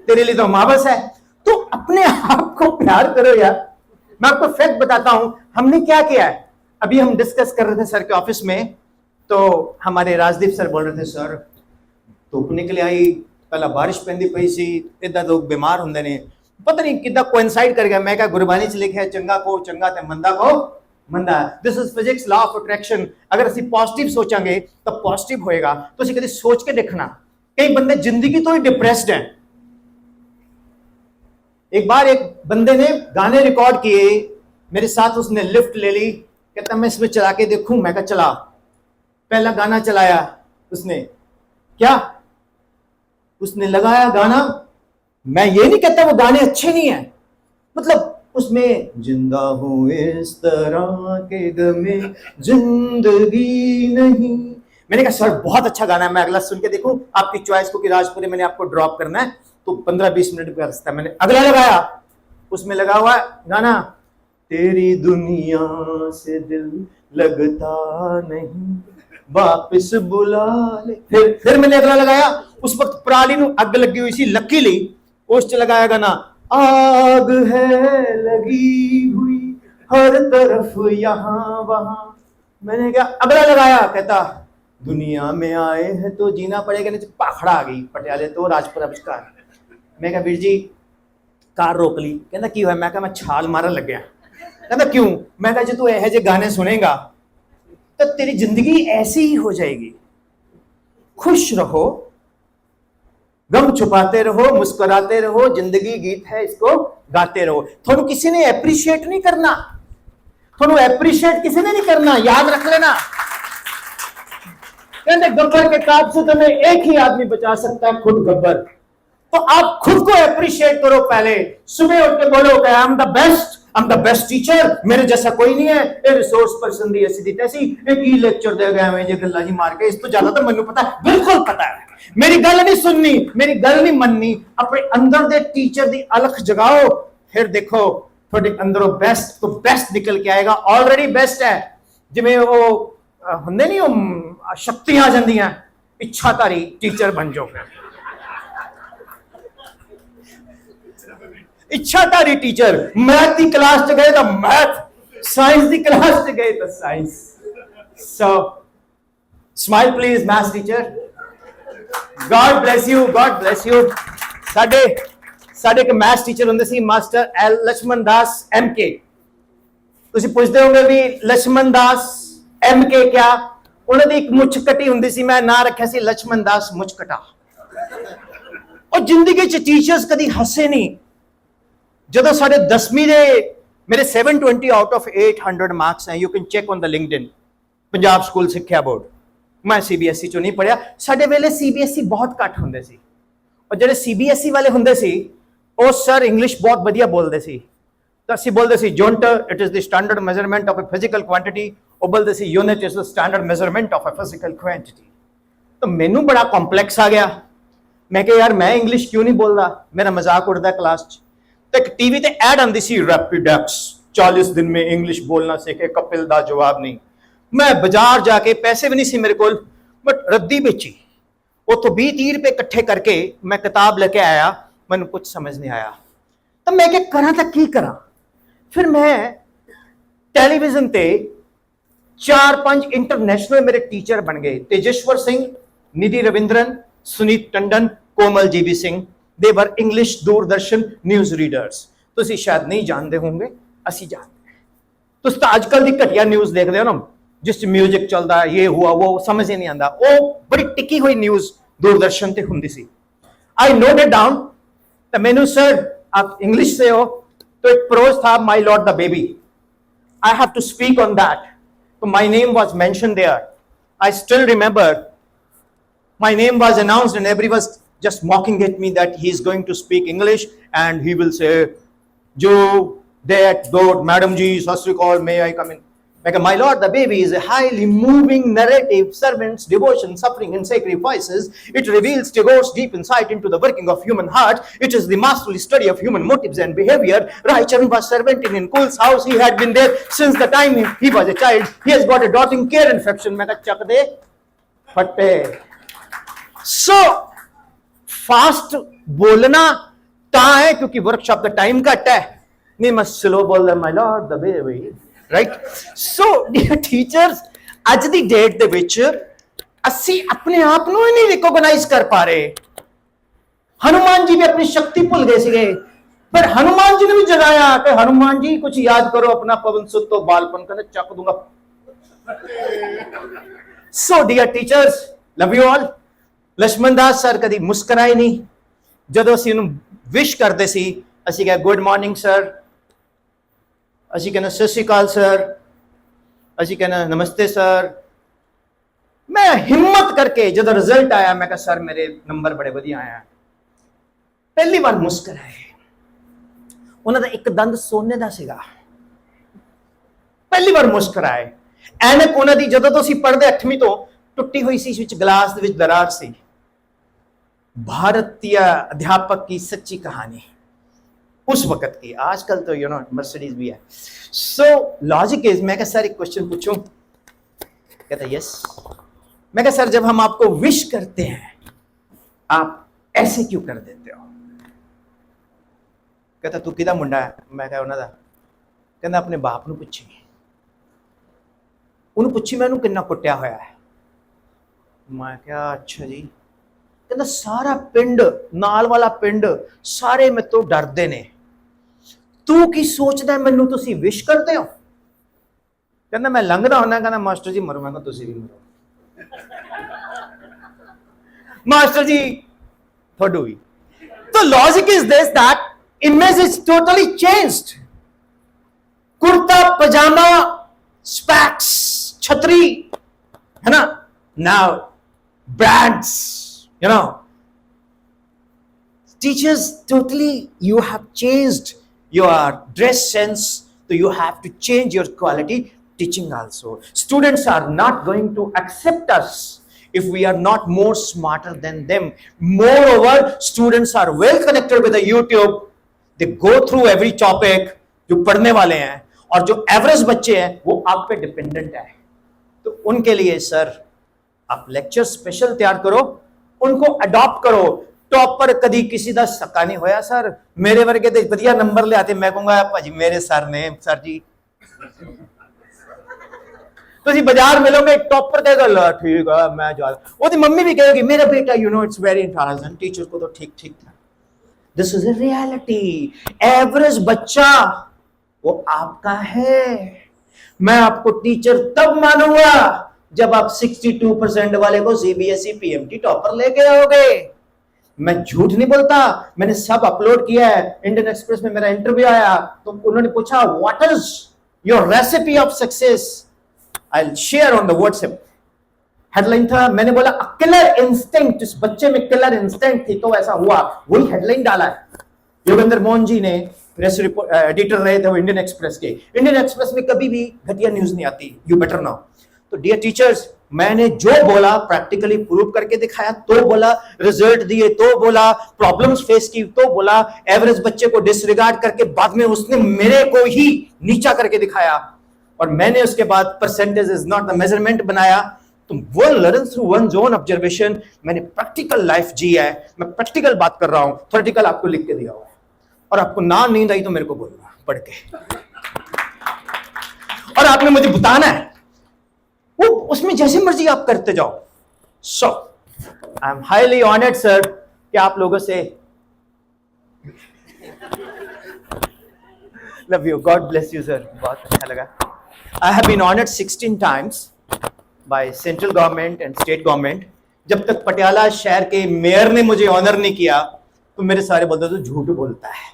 तेरे लिए तो माबस है। तो अपने आप को प्यार करो यार। मैं आपको फैक्ट बताता हूं हमने क्या किया है। अभी हम डिस्कस कर रहे थे सर के ऑफिस में, तो हमारे राजदीप सर बोल रहे थे सर धुप निकल आई, पहला बारिश पैंदी पई सी, इदा लोग बीमार होंगे ने, पता नहीं किदा कोइंसाइड कर गया। मैं क्या गुरबानी च लिखा है चंगा को चंगा ते मंदा को मंदा। This is physics law of attraction. अगर ਅਸੀਂ पॉजिटिव सोचांगे तो पॉजिटिव होएगा। तो ਅਸੀਂ कभी सोच के देखना, कई बंदे जिंदगी तो ही डिप्रेस्ड हैं। एक बार एक बंदे ने गाने रिकॉर्ड किए, मेरे साथ उसने लिफ्ट ले ली, कहता मैं इसमें चला के देखूं। मैं कहा चला। पहला गाना चलाया उसने, क्या उसने लगाया गाना। मैं ये नहीं कहता वो गाने अच्छे नहीं है, मतलब उसमें जिंदा हूं इस तरह के गमे जिंदगी नहीं। मैंने कहा सर बहुत अच्छा गाना है, मैं अगला सुन के देखूं। आपकी चॉइस को कि राजपुरी मैंने आपको ड्रॉप करना है तो 15-20 मिनट का रास्ता। मैंने अगला लगाया, उसमें लगा हुआ गाना तेरी दुनिया से दिल लगता नहीं वापस बुला ले। फिर मैंने अगला लगाया, उस वक्त पराली ਨੂੰ ਅੱਗ ਲੱਗੀ ਹੋਈ ਸੀ लकीली ਉਸ ਚ लगाया गाना आग है लगी हुई हर तरफ यहाँ वहां। मैंने क्या अगला लगाया, कहता दुनिया में आए हैं तो जीना पड़ेगा, नहीं पाखड़ा आ गई पटियाले तो राजपुरा विचकार। मैं क्या वीर जी कार रोक ली। कहना की होया? मैं क्या मैं छाल मारन लग गया। कहता क्यों? मैं क्या जो तू यह जे गाने सुनेगा तो तेरी जिंदगी ऐसी ही हो जाएगी। खुश रहो, गम छुपाते रहो, मुस्कुराते रहो, जिंदगी गीत है इसको गाते रहो। थोनू किसी ने एप्रिशिएट नहीं करना, थोनू एप्रिशिएट किसी ने नहीं करना, याद रख लेना। कहते गब्बर के काब से तुम्हें एक ही आदमी बचा सकता है, खुद गब्बर। तो आप खुद को एप्रिशिएट करो। पहले सुबह उठ के बोलो आई am the best, I am the best teacher, मेरे जैसा कोई नहीं है। ये रिसोर्स पर्सन दी ऐसी दी तैसी एक ही लेक्चर दे गया मैं जे गल्ला जी मार के, इस तो ज्यादा तो मैनू पता है, बिल्कुल पता है। मेरी गल नहीं सुननी, मेरी गल नहीं मननी, अपने अंदर दे टीचर दी अलख जगाओ, फिर देखो थोड़े अंदरों बेस्ट तो बेस्ट निकल के आएगा। ऑलरेडी बेस्ट है। जिवें वो हुंदे नहीं वो शक्तियां आ जांदियां, इच्छाधारी टीचर बन जाओ। इच्छाधारी टीचर, मैथ की क्लास च गए तो मैथ, साइंस की क्लास च गए तो science. So smile please maths teacher, God bless you, God bless you. साडे एक मैथ्स टीचर हुंदे सी master L Laxman Das MK। तुसीं पुछदे होगे भी लक्ष्मण दास MK क्या? उन्हां दी एक मुछ कटी हुंदी सी, मैं नाम रखिया सी लक्ष्मण दास मुचकटा। और जिंदगी च टीचर्स कदी हसे नहीं। ਜਦੋਂ ਸਾਡੇ 10ਵੀਂ ਦੇ ਮੇਰੇ 720 ਆਊਟ ਆਫ 800 ਮਾਰਕਸ ਹੈ, you can check on the LinkedIn, Punjab school ਸਿੱਖਿਆ ਬੋਰਡ। ਮੈਂ CBSE ਚੋਂ ਨਹੀਂ ਪੜਿਆ। ਸਾਡੇ ਵੇਲੇ CBSE ਬਹੁਤ ਘੱਟ ਹੁੰਦੇ ਸੀ, ਔਰ ਜਿਹੜੇ CBSE ਵਾਲੇ ਹੁੰਦੇ ਸੀ ਉਹ ਸਰ ਇੰਗਲਿਸ਼ ਬਹੁਤ ਵਧੀਆ ਬੋਲਦੇ ਸੀ। ਤਾਂ ਅਸੀਂ ਬੋਲਦੇ ਸੀ unit it is the standard measurement of a physical quantity, ਉਹ ਬੋਲਦੇ ਸੀ unit is the standard measurement of a physical quantity. ਤਾਂ ਮੈਨੂੰ ਬੜਾ ਕੰਪਲੈਕਸ ਆ ਗਿਆ। ਮੈਂ ਕਿਹਾ ਯਾਰ ਮੈਂ ਇੰਗਲਿਸ਼ ਕਿਉਂ ਨਹੀਂ ਬੋਲਦਾ, ਮੇਰਾ ਮਜ਼ਾਕ ਉੜਦਾ ਕਲਾਸ 'ਚ। एक टीवी ते ऐड आंदी सी रैपिडेक्स 40 दिन में इंग्लिश बोलना सीखे कपिल दा जवाब नहीं। मैं बाजार जाके पैसे भी नहीं सी मेरे कोल, बट रद्दी बेची, उतो 20-30 रुपए इकट्ठे करके मैं किताब लेके आया। मैनू कुछ समझ नहीं आया तो मैं क्या करा तो की करा। फिर मैं टेलीविजन ते 4-5 इंटरनेशनल मेरे टीचर बन गए। तेजेश्वर सिंह, निधि रविंद्रन, सुनीत टंडन, कोमल जीवी सिंह। दे वर इंग्लिश दूरदर्शन न्यूज़ रीडर्स। तुसी शायद नहीं जानते होंगे, असी जानते हैं। तुस तो अजकल की घटिया न्यूज़ देखते हो ना, जिस म्यूजिक चलता है, ये हुआ वो समझ ही नहीं आता। वो बड़ी टिकी हुई न्यूज़ दूरदर्शन ते हुंदी सी। आई नोट इट डाउन। तो मैनू सर आप इंग्लिश से हो, तो एक प्रोज था my lord the baby. I have to speak on that. So my name was mentioned there. I still remember my name was announced and everyone was just mocking at me that he is going to speak English and he will say, Joe, that, God, Madam Ji, Sasrikal, may I come in? Like, my Lord, the baby is a highly moving narrative, servants, devotion, suffering, and sacrifices. It reveals Tagore's deep insight into the working of human heart. It is the masterly study of human motives and behavior. Raicharan was servant in Cool's house. He had been there since the time he was a child. He has got a darting care infection. मैं कहा चक दे फटे. So fast बोलना ता है क्योंकि वर्कशॉप का टाइम घट है. नहीं मैं स्लो बोल रहा. My Lord, the baby. Right? So, dear teachers, ਅੱਜ ਦੀ ਡੇਟ ਦੇ ਵਿੱਚ ਅਸੀਂ ਆਪਣੇ ਆਪ ਨੂੰ ਹੀ ਨਹੀਂ ਰਿਕੋਗਨਾਈਜ਼ ਕਰ ਪਾ ਰਹੇ. ਹਨੂਮਾਨ ਜੀ ਵੀ ਆਪਣੀ ਸ਼ਕਤੀ ਭੁੱਲ ਗਏ ਸੀਗੇ, ਪਰ ਹਨੂਮਾਨ ਜੀ ਨੇ ਵੀ ਜਗਾਇਆ ਕਿ ਹਨੂਮਾਨ ਜੀ ਕੁਝ ਯਾਦ ਕਰੋ ਆਪਣਾ ਪਵਨ ਸੁਤ ਤੋਂ ਬਾਲਪਨ ਕਹਿੰਦੇ ਚੱਕ ਦੂੰਗਾ. So, dear teachers, love you all. Lakshman Das sir ਕਦੀ ਮੁਸਕਰਾਏ ਨਹੀਂ. ਜਦੋਂ ਅਸੀਂ ਉਹਨੂੰ ਵਿਸ਼ ਕਰਦੇ ਸੀ ਅਸੀਂ ਕਿਹਾ ਗੁੱਡ ਮਾਰਨਿੰਗ ਸਰ, ਅਸੀਂ ਕਹਿੰਦੇ ਸਤਿ ਸ਼੍ਰੀ ਅਕਾਲ ਸਰ, ਅਸੀਂ ਕਹਿੰਦੇ ਨਮਸਤੇ ਸਰ. ਮੈਂ ਹਿੰਮਤ ਕਰਕੇ ਜਦੋਂ ਰਿਜ਼ਲਟ ਆਇਆ ਮੈਂ ਕਿਹਾ ਸਰ ਮੇਰੇ ਨੰਬਰ ਬੜੇ ਵਧੀਆ ਆਇਆ. ਪਹਿਲੀ ਵਾਰ ਮੁਸਕਰਾਏ. ਉਹਨਾਂ ਦਾ ਇੱਕ ਦੰਦ ਸੋਨੇ ਦਾ ਸੀਗਾ. ਪਹਿਲੀ ਵਾਰ ਮੁਸਕਰਾਏ. ਐਨਕ ਉਹਨਾਂ ਦੀ ਜਦੋਂ ਤੁਸੀਂ ਪੜ੍ਹਦੇ 8ਵੀਂ ਤੋਂ ਟੁੱਟੀ ਹੋਈ ਸੀ, ਵਿੱਚ ਗਲਾਸ ਦੇ ਵਿੱਚ ਦਰਾਰ ਸੀ. भारतीय अध्यापक की सच्ची कहानी उस वक्त की. आजकल तो यू नो मर्सिडीज भी है. सो लॉजिक इज, मैं कहा सर एक क्वेश्चन पूछूं? कहता यस. मैं कहा सर जब हम आपको विश करते हैं आप ऐसे क्यों कर देते हो? कहता तू किदा मुंडा है? मैं कहा उन्हां दा. कहता अपने बाप नूं पुछी. उन्होंने पुछी मैं उन्होंने किन्ना कुट्टिया होया है. मैं कहा अच्छा जी. कहता सारा पिंड नाल वाला पिंड सारे मेरे तो डरते ने. तू की सोचदा मैनू तुसी विश करते हो? कहता मैं लंघदा होना. कहना मास्टर जी मरो. मैं कहा तुसी भी मरो. मास्टर जी थोड़ू भी. तो logic is this that image is totally changed. Kurta pyjama specs छतरी है ना. Now brands, you know, teachers totally you have changed your dress sense, so you have to change your quality teaching also. Students are not going to accept us if we are not more smarter than them. Moreover, students are well connected with the YouTube. They go through every topic. जो पढ़ने वाले हैं और जो एवरेज बच्चे हैं वो आप पे डिपेंडेंट है. तो उनके लिए सर आप लेक्चर स्पेशल तैयार करो, उनको अडॉप्ट करो. टॉपर कदी किसी का सका नहीं होया सर. मेरे वर्गे तो वधिया नंबर ले आते. मैं कहूंगा भाजी मेरे सर ने सर जी तुसी बाजार मिलोगे टॉपर कहेगा ठीक है मैं जा. ओदी मम्मी भी कहेगी मेरा बेटा you know it's very intelligent. Teacher को तो ठीक ठीक था. This is a reality. Average बच्चा वो आपका है. मैं आपको टीचर तब मानूंगा जब आप 62% वाले को सीबीएसई पीएमटी टॉपर लेके आओगे. मैं झूठ नहीं बोलता. मैंने सब अपलोड किया है. इंडियन एक्सप्रेस में मेरा इंटरव्यू आया तो उन्होंने पूछा what is your recipe of success. I will share on the WhatsApp. Headline था. मैंने बोला किलर इंस्टिंक्ट. इस बच्चे में किलर इंस्टिंक्ट थी तो ऐसा हुआ. वही हेडलाइन डाला है. योगेंद्र मोहन जी ने प्रेस रिपोर्ट एडिटर रहे थे वो इंडियन एक्सप्रेस के. इंडियन एक्सप्रेस में कभी भी घटिया न्यूज नहीं आती. You better now. तो डियर टीचर्स मैंने जो बोला प्रैक्टिकली प्रूव करके दिखाया तो बोला. रिजल्ट दिए तो बोला. प्रॉब्लम्स फेस की तो बोला. एवरेज बच्चे को डिसरिगार्ड करके बाद में उसने मेरे को ही नीचा करके दिखाया. और मैंने उसके बाद percentage is not the measurement बनाया. तो वो learn through one's own observation. मैंने प्रैक्टिकल लाइफ जी है. मैं प्रैक्टिकल बात कर रहा हूं. थ्योरेटिकल आपको लिख के दिया हुआ है. और आपको ना नींद आई तो मेरे को बोलना पढ़ के. और आपने मुझे बताना है वो उसमें जैसे मर्जी आप करते जाओ. So I am highly honoured sir कि आप लोगों से love you. God bless you sir. बहुत अच्छा लगा. I have been honoured 16 times by central government and state government. जब तक पटियाला शहर के मेयर ने मुझे ऑनर नहीं किया तो मेरे सारे बोलते तो झूठ बोलता है.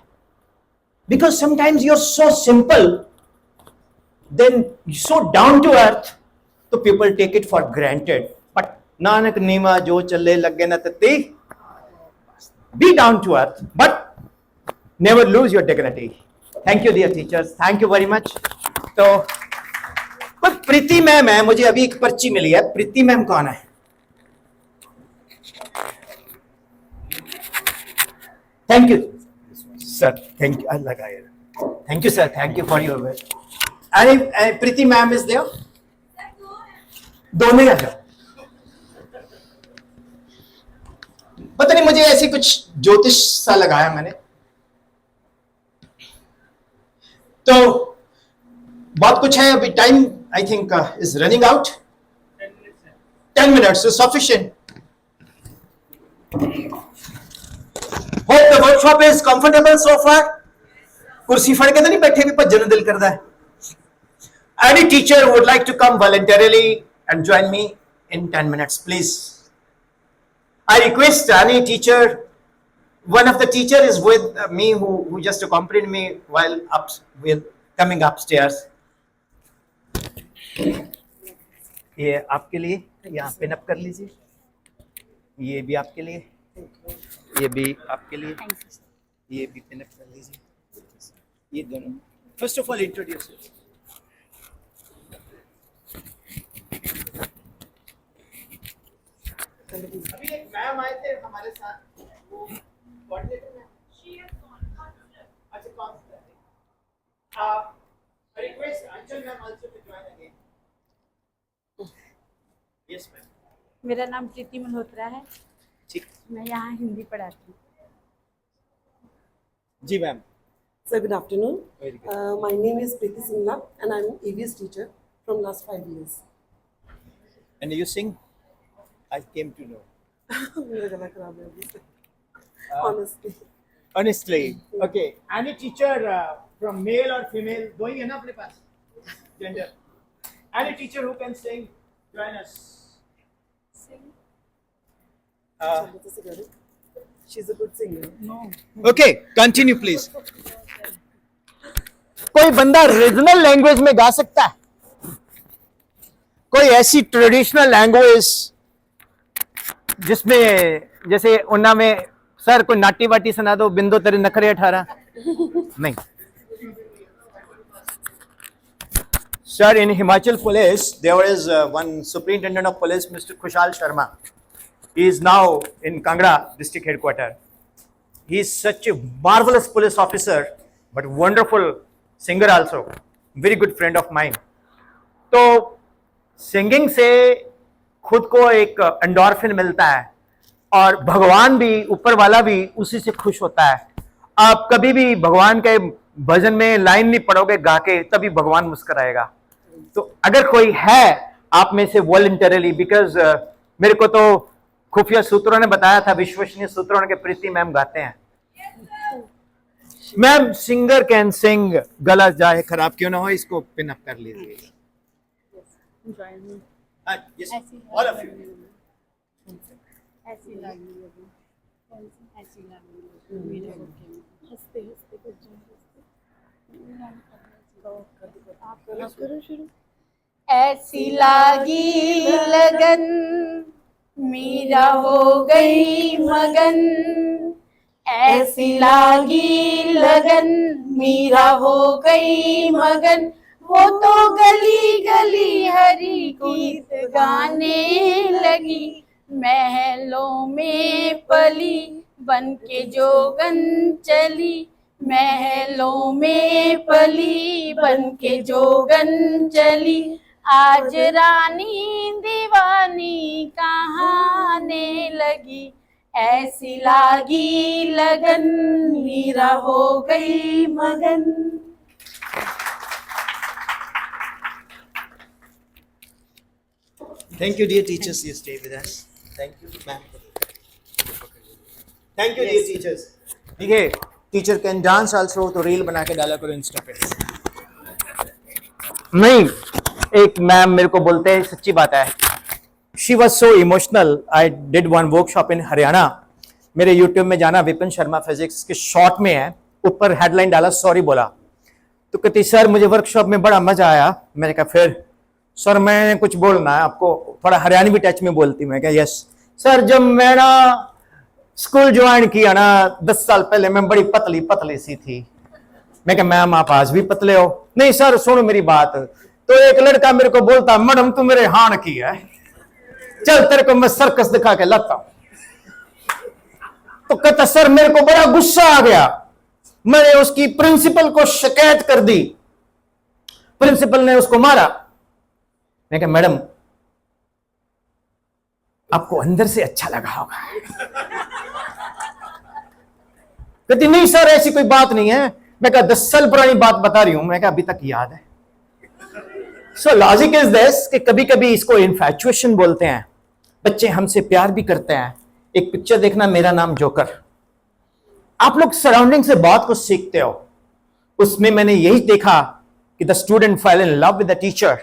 Because sometimes you are so simple then so down to earth, तो people take it for granted. But Nanak नीमा जो चले लगे न तत्ती, be down to earth, but never lose your dignity. Thank you, dear teachers. Thank you very much. तो पर प्रीति मैम है, मुझे अभी एक पर्ची मिली है. प्रीति मैम कौन है? Thank you, sir. Thank you. Allah Khair. Thank you, sir. Thank you for your work. And Priti ma'am is there? दोनों आ जाओ. पता नहीं मुझे ऐसी कुछ ज्योतिष सा लगाया मैंने. तो बहुत कुछ है अभी. Time I think is running out. 10 minutes is sufficient. Hope the workshop is comfortable so far. कुर्सी फड़ के तो नहीं बैठे भी भजन दिल करता है. Any teacher would like to come voluntarily and join me in 10 minutes, please. I request any teacher. One of the teacher is with me who just accompanied me while coming upstairs. ये आपके लिए, यहाँ पिन अप कर लीजिए. ये भी आपके लिए, ये भी आपके लिए, ये भी पिन अप कर लीजिए. ये दोनों. First of all introduce. अभी एक मैम आए थे हमारे साथ, वो कोऑर्डिनेटर में. अच्छा counsellor. Request Anchal ma'am also to join again. Yes ma'am.
मेरा नाम प्रीति मल्होत्रा है.
ठीक.
मैं यहाँ हिंदी पढ़ाती हूँ.
जी ma'am.
Sir, good afternoon.
Very good.
My name is Preeti Singla and I'm EVS teacher from last 5 years.
And you sing? I came to know.
मेरा गला खराब है अभी. Honestly.
Honestly. Okay. Any teacher from male or female, दो ही है ना अपने पास? Gender. Any teacher who can sing, join us.
Sing.
She's a good singer.
No.
Okay, continue please. कोई बंदा रीजनल लैंग्वेज में गा सकता है? कोई ऐसी ट्रेडिशनल लैंग्वेज जिसमें, जैसे उन्ना में सर कोई नाटी वाटी सुना दो, बिंदो तेरे नखरे 18. नहीं. Sir, in Himachal Police, there is one superintendent of police, Mr. Kushal Sharma. He is now in Kangra district headquarters. He is such a marvelous police officer, but wonderful singer also. Very good friend of mine. तो सिंगिंग से खुद को एक एंडोर्फिन मिलता है और भगवान भी, ऊपर वाला भी उसी से खुश होता है. आप कभी भी भगवान के भजन में लाइन नहीं पढ़ोगे गा के, तभी भगवान मुस्कुराएगा. तो अगर कोई है आप में से वॉलंटरली, बिकॉज मेरे को तो खुफिया सूत्रों ने बताया था, विश्वसनीय सूत्रों के प्रीति मैम गाते हैं. Ma'am singer can sing. गला जाए खराब क्यों ना हो, इसको पिन अप कर लीजिए. Yes, all of you.
ऐसी लगी ऐसी लगी हंसते हंसते आप करो शुरू. ऐसी लागी लगन मीरा हो गई मगन. ऐसी लागी लगन मीरा हो गई मगन. वो तो गली गली हरी गीत गाने लगी. महलों में पली बन के जोगन चली. महलों में पली बन के जोगन चली. आज रानी दीवानी कहाने लगी. ऐसी लागी लगन मीरा हो गई मगन.
Thank you, dear teachers. You stay with us. Thank you, ma'am. Thank you, dear teachers. देखिए, teacher can dance also, तो रील बना के डाला करो इंस्टा पे. नहीं, एक मैम मेरे को बोलते हैं, सच्ची बात है. She was so emotional. I did one workshop in Haryana. मेरे YouTube में जाना, विपिन शर्मा फिजिक्स के शॉर्ट में है, ऊपर हेडलाइन डाला, सॉरी बोला. तो कहती सर मुझे वर्कशॉप में बड़ा मजा आया। मैंने कहा फिर? सर मैं कुछ बोलना है आपको, थोड़ा हरियाणवी टच में बोलती। मैं कहा यस सर, जब मैं ना स्कूल ज्वाइन किया ना 10 साल पहले, मैं बड़ी पतली पतली सी थी। मैं कहा मैम आप आज भी पतले हो। नहीं सर सुनो मेरी बात। तो एक लड़का मेरे को बोलता मैडम तू मेरे हाण की है, चल तेरे को मैं सर्कस दिखा के लाता हूं। तो कहता सर मेरे को बड़ा गुस्सा आ गया, मैंने उसकी प्रिंसिपल को शिकायत कर दी, प्रिंसिपल ने उसको मारा। मैं कहा मैडम आपको अंदर से अच्छा लगा होगा। कहती नहीं सर ऐसी कोई बात नहीं है। मैं कहा 10 साल पुरानी बात बता रही हूं। मैं कहा अभी तक याद है। सो लॉजिक इज दिस कि कभी कभी इसको इन्फैचुएशन बोलते हैं, बच्चे हमसे प्यार भी करते हैं। एक पिक्चर देखना मेरा नाम जोकर, आप लोग सराउंडिंग से बहुत कुछ सीखते हो। उसमें मैंने यही देखा कि the student fail in love with the teacher,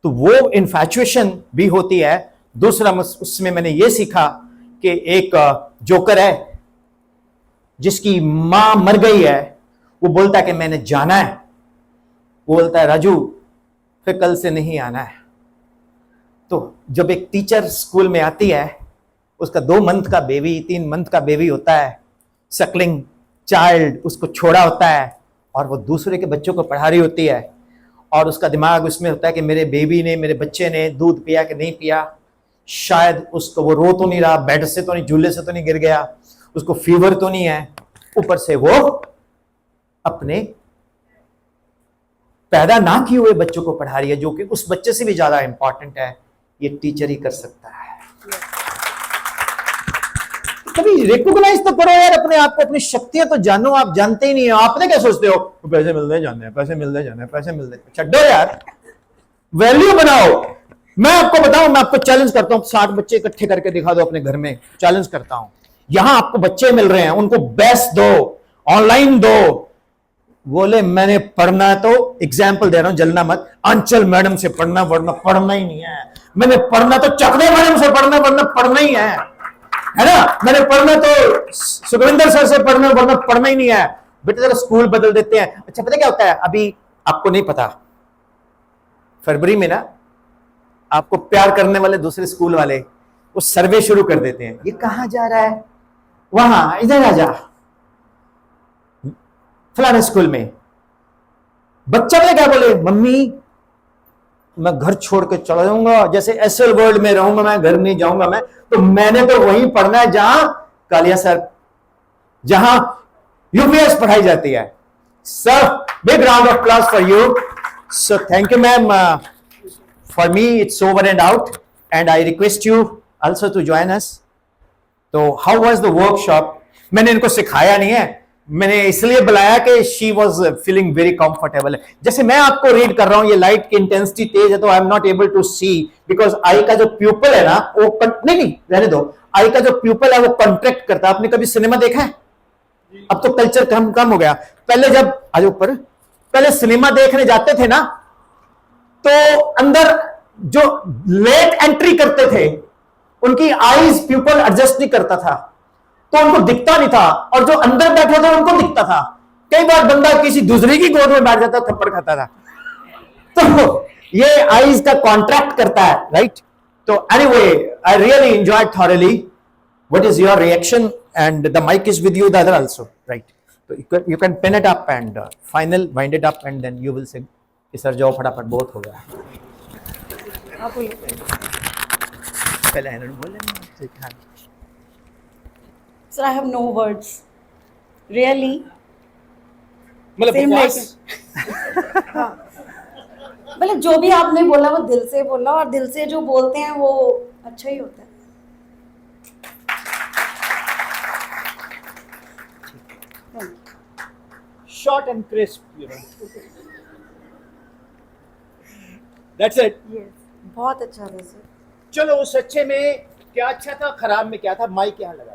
तो वो इन्फैचुएशन भी होती है। दूसरा उसमें मैंने ये सीखा कि एक जोकर है जिसकी मां मर गई है, वो बोलता है कि मैंने जाना है। वो बोलता है राजू फिर कल से नहीं आना है। तो जब एक टीचर स्कूल में आती है, उसका 2 मंथ का बेबी 3 मंथ का बेबी होता है, सकलिंग चाइल्ड, उसको छोड़ा होता है और वो दूसरे के बच्चों को पढ़ा रही होती है, और उसका दिमाग उसमें होता है कि मेरे बेबी ने, मेरे बच्चे ने दूध पिया कि नहीं पिया, शायद उसको, वो रो तो नहीं रहा, बेड से तो नहीं, झूले से तो नहीं गिर गया, उसको फीवर तो नहीं है, ऊपर से वो अपने पैदा ना किए हुए बच्चों को पढ़ा रही है, जो कि उस बच्चे से भी ज्यादा इंपॉर्टेंट है। ये टीचर ही कर सकता है। कभी रिकॉग्नाइज तो करो यार अपने आप को, अपनी शक्तियां तो जानो। आप जानते ही नहीं हो, आपने क्या सोचते हो पैसे मिलने जाने हैं, पैसे मिलने जाने हैं, पैसे मिलने, छड्डो यार, वैल्यू बनाओ। मैं आपको बताऊं, मैं आपको चैलेंज करता हूं, 60 बच्चे इकट्ठे करके दिखा दो अपने घर में, चैलेंज करता हूं। यहां आपको बच्चे मिल रहे हैं, उनको बेस्ट दो, ऑनलाइन दो। बोले मैंने पढ़ना है, तो एग्जाम्पल दे रहा हूं, जलना मत, अंचल मैडम से पढ़ना पढ़ना ही नहीं है। मैंने पढ़ना तो चकदे मैडम से पढ़ना ही है ना। मैंने पढ़ना तो सुखविंदर सर से पढ़ना ही नहीं है। बेटे जरा स्कूल बदल देते हैं। अच्छा पता क्या होता है, अभी आपको नहीं पता, फरवरी में ना आपको प्यार करने वाले दूसरे स्कूल वाले वो सर्वे शुरू कर देते हैं, ये कहां जा रहा है, वहां, इधर आ जा, फलाने स्कूल में। बच्चा ने क्या बोले, मम्मी मैं घर छोड़ के चला जाऊंगा, जैसे एसएल वर्ल्ड में रहूंगा मैं, घर नहीं जाऊंगा मैं। तो मैंने तो वहीं पढ़ना है जहां कालिया सर, जहां यूपीएस पढ़ाई जाती है। Sir big round of applause for you. So thank you ma'am. For me it's over and out and I request you also to join us. तो हाउ वाज द वर्कशॉप? मैंने इनको सिखाया नहीं है, मैंने इसलिए बुलाया कि she was feeling very comfortable. जैसे मैं आपको रीड कर रहा हूं, ये लाइट की इंटेंसिटी तेज है तो I am not able to see, because I का जो प्यूपल है ना वो नहीं रहने दो, आई का जो प्यूपल है वो कॉन्ट्रैक्ट करता है। आपने कभी सिनेमा देखा है? अब तो कल्चर कम हो गया। पहले जब आज ऊपर पहले सिनेमा देखने जाते थे ना, तो अंदर जो लेट एंट्री करते थे उनकी आईज प्यूपल एडजस्ट नहीं करता था, तो उनको दिखता नहीं था, और जो अंदर बैठे थे उनको दिखता था। कई बार बंदा किसी दूसरे की गोद में बैठ जाता, थप्पड़ खाता था। तो ये आईज का कॉन्ट्रैक्ट करता है, राइट? तो anyway I really enjoyed thoroughly. What is your reaction? And the mic is with you, the other also, right? तो you can pen it up and final wind it up and then you will say कि सर जाओ फटाफट, बहुत हो गया। पहले इन्होंने बोले
Sir, I have no words. Really.
मतलब
मतलब जो भी आपने बोला वो दिल से बोला, और दिल से जो बोलते हैं वो अच्छा ही होता है।
short and crisp, you know. That's it.
Yes. बहुत अच्छा था सर।
चलो उस अच्छे में क्या अच्छा था, खराब में क्या था, माइक यहाँ लगा।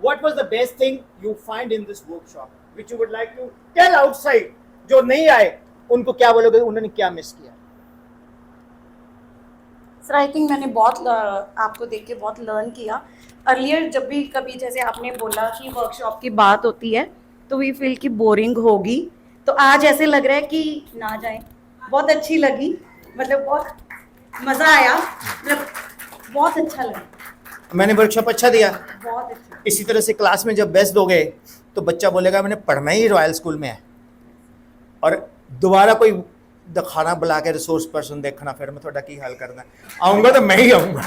What was the best thing you find in this workshop, which you would like to tell outside? जो नहीं आए उनको क्या बोलोगे, उन्होंने क्या मिस किया?
सर आई थिंक मैंने बहुत आपको देख के बहुत लर्न किया। अर्लियर जब भी कभी जैसे आपने बोला कि वर्कशॉप की बात होती है, तो वी फील कि बोरिंग होगी, तो आज ऐसे लग रहा है कि ना जाए। बहुत अच्छी लगी, मतलब बहुत मज़ा आया, मतलब बहुत अच्छा लगा,
मैंने वर्कशॉप अच्छा दिया।
बहुत अच्छा।
इसी तरह से क्लास में जब बेस्ट दोगे तो बच्चा बोलेगा मैंने पढ़ना ही रॉयल स्कूल में है, और दोबारा कोई दिखाना बुला के रिसोर्स पर्सन देखना फिर मैं थोड़ा की हल करना आऊँगा तो मैं ही आऊँगा।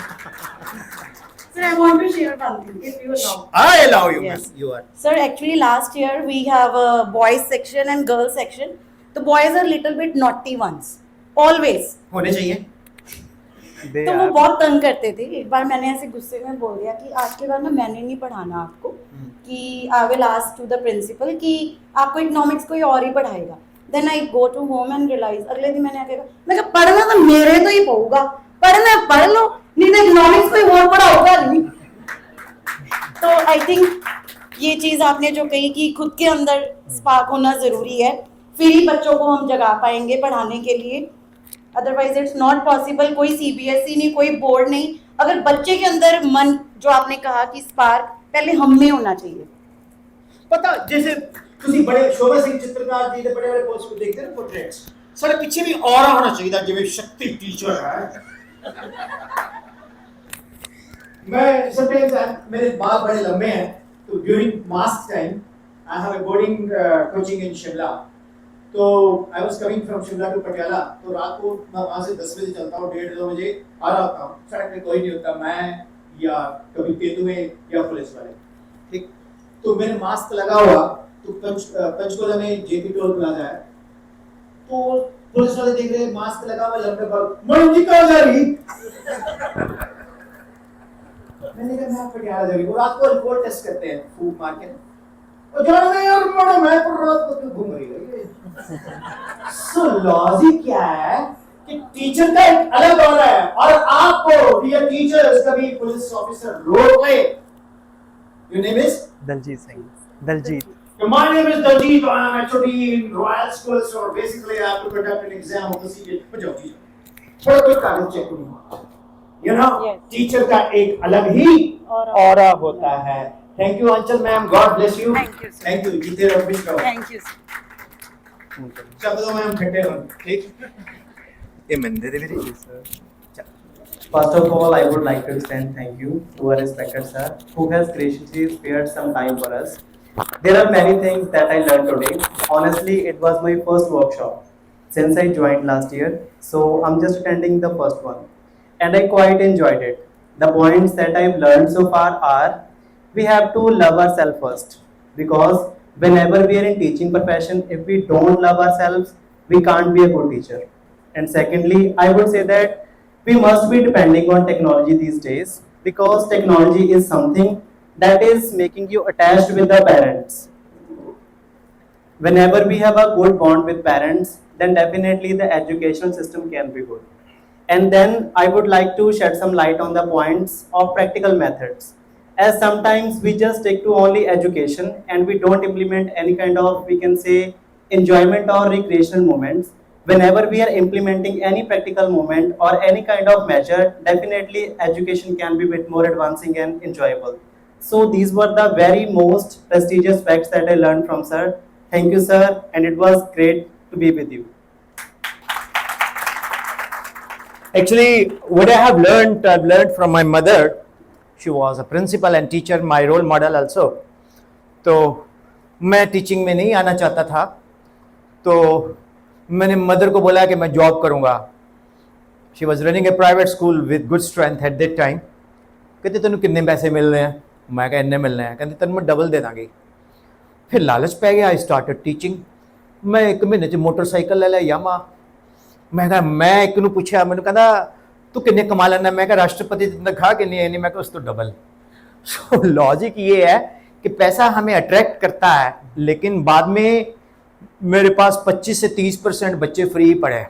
Sir, I want to share one thing, if you allow.
I allow you,
Yes.
ma'am. You are.
Sir, actually last year we have a boys section and girls section. The boys are little bit naughty ones, always.
होने चाहिए।
तो वो बहुत तंग करते थे। एक बार मैंने ऐसे गुस्से में बोल दिया कि आज के बाद ना मैंने नहीं पढ़ाना आपको, कि I will ask to the principal कि आपको इकोनॉमिक्स कोई और ही पढ़ाएगा। Then I go to home and realise, अगले दिन मैंने आके कहा, मैं कहा पढ़ना तो मेरे तो ही पड़ूगा, पढ़ना है पढ़ लो, नहीं तो इकोनॉमिक्स कोई और पढ़ाऊगा नहीं। तो आई थिंक ये चीज़ आपने जो कही कि खुद के अंदर स्पार्क होना ज़रूरी है, फिर ही बच्चों को हम जगा पाएंगे पढ़ाने के लिए, अदरवाइज इट्स नॉट पॉसिबल। कोई सीबीएसई नहीं, कोई बोर्ड नहीं, अगर बच्चे के अंदर मन, जो आपने कहा कि स्पार्क पहले हम में होना चाहिए।
पता जैसे ਤੁਸੀਂ बड़े शोभा सिंह चित्रकार जी ਦੇ बड़े बड़े पोस्ट देखते हैं पोर्ट्रेट्स, सारे पीछे भी ऑरा होना चाहिए था जिਵੇਂ शक्ति टीचर है। मैं समटाइम्स मेरे बाल बड़े लंबे हैं, तो during mask time I have a boarding coaching in Shimla, तो I was coming from Shimla to Patiala, तो रात को मैं वहाँ से 10 बजे चलता हूँ, 1:30-2 बजे आ रहा होता हूँ, सड़क पे कोई नहीं होता, मैं या कभी केतु में या पुलिस वाले, ठीक। तो मैंने मास्क लगा हुआ, तो पंचकुला में जेपी टोल प्लाजा है, तो पुलिस वाले देख रहे मास्क लगा हुआ लंबे बाल, मैडम जी कहाँ जा रही? मैंने कहा मैं पटियाला जा रही हूँ। रात को रिपोर्ट टेस्ट करते हैं फूड मार के, और जाना नहीं यार मैडम मैं पर रात को क्यों घूम रही है। सो लॉजिक क्या है कि टीचर का एक अलग ऑरा है, और आपको डियर टीचर्स कभी पुलिस ऑफिसर रोक ले, your name is
Daljit Singh. Daljit.
My name is Daljit. I am actually in Royal School, so basically I have to conduct an exam of the CBA. बजाओ जी, थोड़ा कोई कागज चेक करूँगा। You know, टीचर का एक अलग ही ऑरा होता है। Thank you, Anchal ma'am. God bless you.
Thank you, sir.
Thank you. जीते रहो, खुश रहो।
Thank you.
चलो मैम खट्टे रहो, ठीक? ये मंदिर है मेरे।
First of all, I would like to extend thank you to our respected sir, who has graciously spared some time for us. There are many things that I learned today. Honestly, it was my first workshop since I joined last year, so I'm just attending the first one, and I quite enjoyed it. The points that I've learned so far are, we have to love ourselves first, because whenever we are in teaching profession, if we don't love ourselves, we can't be a good teacher. And secondly, I would say that we must be depending on technology these days, because technology is something that is making you attached with the parents. Whenever we have a good bond with parents, then definitely the educational system can be good. And then I would like to shed some light on the points of practical methods, as sometimes we just stick to only education and we don't implement any kind of, we can say, enjoyment or recreational moments. Whenever we are implementing any practical moment or any kind of measure, definitely education can be a bit more advancing and enjoyable. So these were the very most prestigious facts that I learned from sir. Thank you sir, and it was great to be with you.
Actually, what I have learned, I've learned from my mother. She was a principal and teacher, my role model also. तो मैं टीचिंग में नहीं आना चाहता था, तो मैंने मदर को बोला कि मैं जॉब करूँगा। She was running a private school with good strength at that time. कहते तेन कितने पैसे मिलने हैं? मैं कहा इन्ने मिलने हैं। कहते तेन मैं डबल दे दांगी। फिर लालच पै गया, आई स्टार्टेड टीचिंग। मैं 1 महीने च मोटरसाइकिल ले लिया यामा। मैं कहा मैं एक नूं पुछया, मैनूं कहंदा तू किन्ने कमा लैंदा? मैं कहा राष्ट्रपति दी तनख्वाह किन्नी है? नहीं, मैं कहा उस तो डबल। सो लॉजिक ये है कि पैसा हमें अट्रैक्ट करता है, लेकिन बाद में मेरे पास 25 से 30% बच्चे फ्री पढ़े,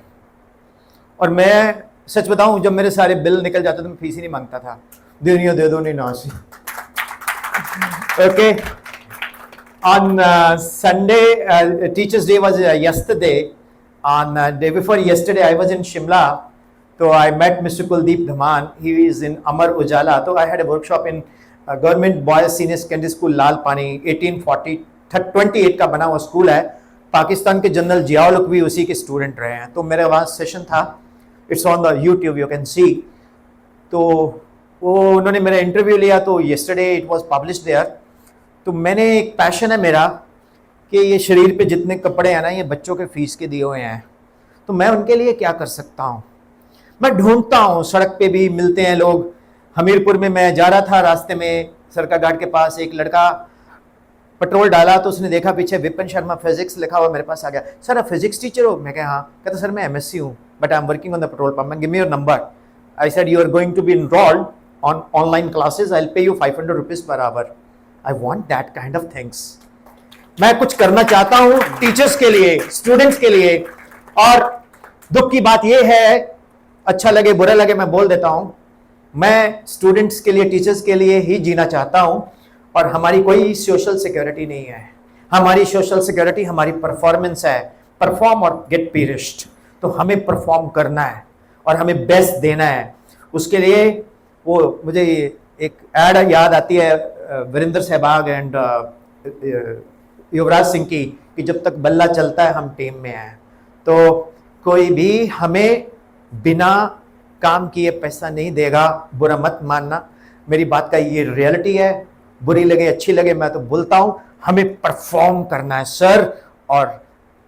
और मैं सच बताऊं जब मेरे सारे बिल निकल जाते तो मैं फीस ही नहीं मांगता था, देनी हो दे दो, नहीं ना सी। Okay, on Sunday, Teachers' Day was yesterday. On day before yesterday, I was in Shimla. So I met Mr. Kuldeep Dhaman. He is in Amar Ujala. So I had a workshop in Government Boys Senior Secondary School, Lal Pani, 1840 28 का बना हुआ स्कूल है। पाकिस्तान के जनरल जियाउल हक भी उसी के स्टूडेंट रहे हैं। तो मेरे वहाँ सेशन था, it's on the YouTube, you can see. तो वो उन्होंने मेरा इंटरव्यू लिया, तो yesterday it was published there. तो मैंने एक पैशन है मेरा कि ये शरीर पे जितने कपड़े हैं ना, ये बच्चों के फीस के दिए हुए हैं, तो मैं उनके लिए क्या कर सकता हूँ। मैं ढूंढता हूँ, सड़क पे भी मिलते हैं लोग। हमीरपुर में मैं जा रहा था, रास्ते में सरका घाट के पास एक लड़का पेट्रोल डाला, तो उसने देखा पीछे विपिन शर्मा फिजिक्स लिखा हुआ, मेरे पास आ गया, सर आप फिजिक्स टीचर हो? मैं कहा हाँ। कहता सर मैं एमएससी हूँ, but I am working on the petrol pump. Give me your number. I said you are going to be enrolled on online classes, I will pay you 500 rupees per hour. I want that kind of things. मैं कुछ करना चाहता हूँ टीचर्स के लिए, स्टूडेंट्स के लिए। और दुख की बात यह है, अच्छा लगे बुरा लगे मैं बोल देता हूँ, मैं स्टूडेंट्स के लिए, टीचर्स के लिए ही जीना चाहता हूँ। और हमारी कोई सोशल सिक्योरिटी नहीं है। हमारी सोशल सिक्योरिटी हमारी परफॉर्मेंस है, परफॉर्म और गेट पीरिश्ड। तो हमें परफॉर्म करना है और हमें बेस्ट देना है। उसके लिए वो मुझे एक एड याद आती है वीरेंद्र सहवाग एंड युवराज सिंह की, कि जब तक बल्ला चलता है हम टीम में हैं। तो कोई भी हमें बिना काम किए पैसा नहीं देगा, बुरा मत मानना। मेरी बात का ये रियलिटी है, बुरी लगे अच्छी लगे मैं तो बोलता हूं, हमें परफॉर्म करना है सर। और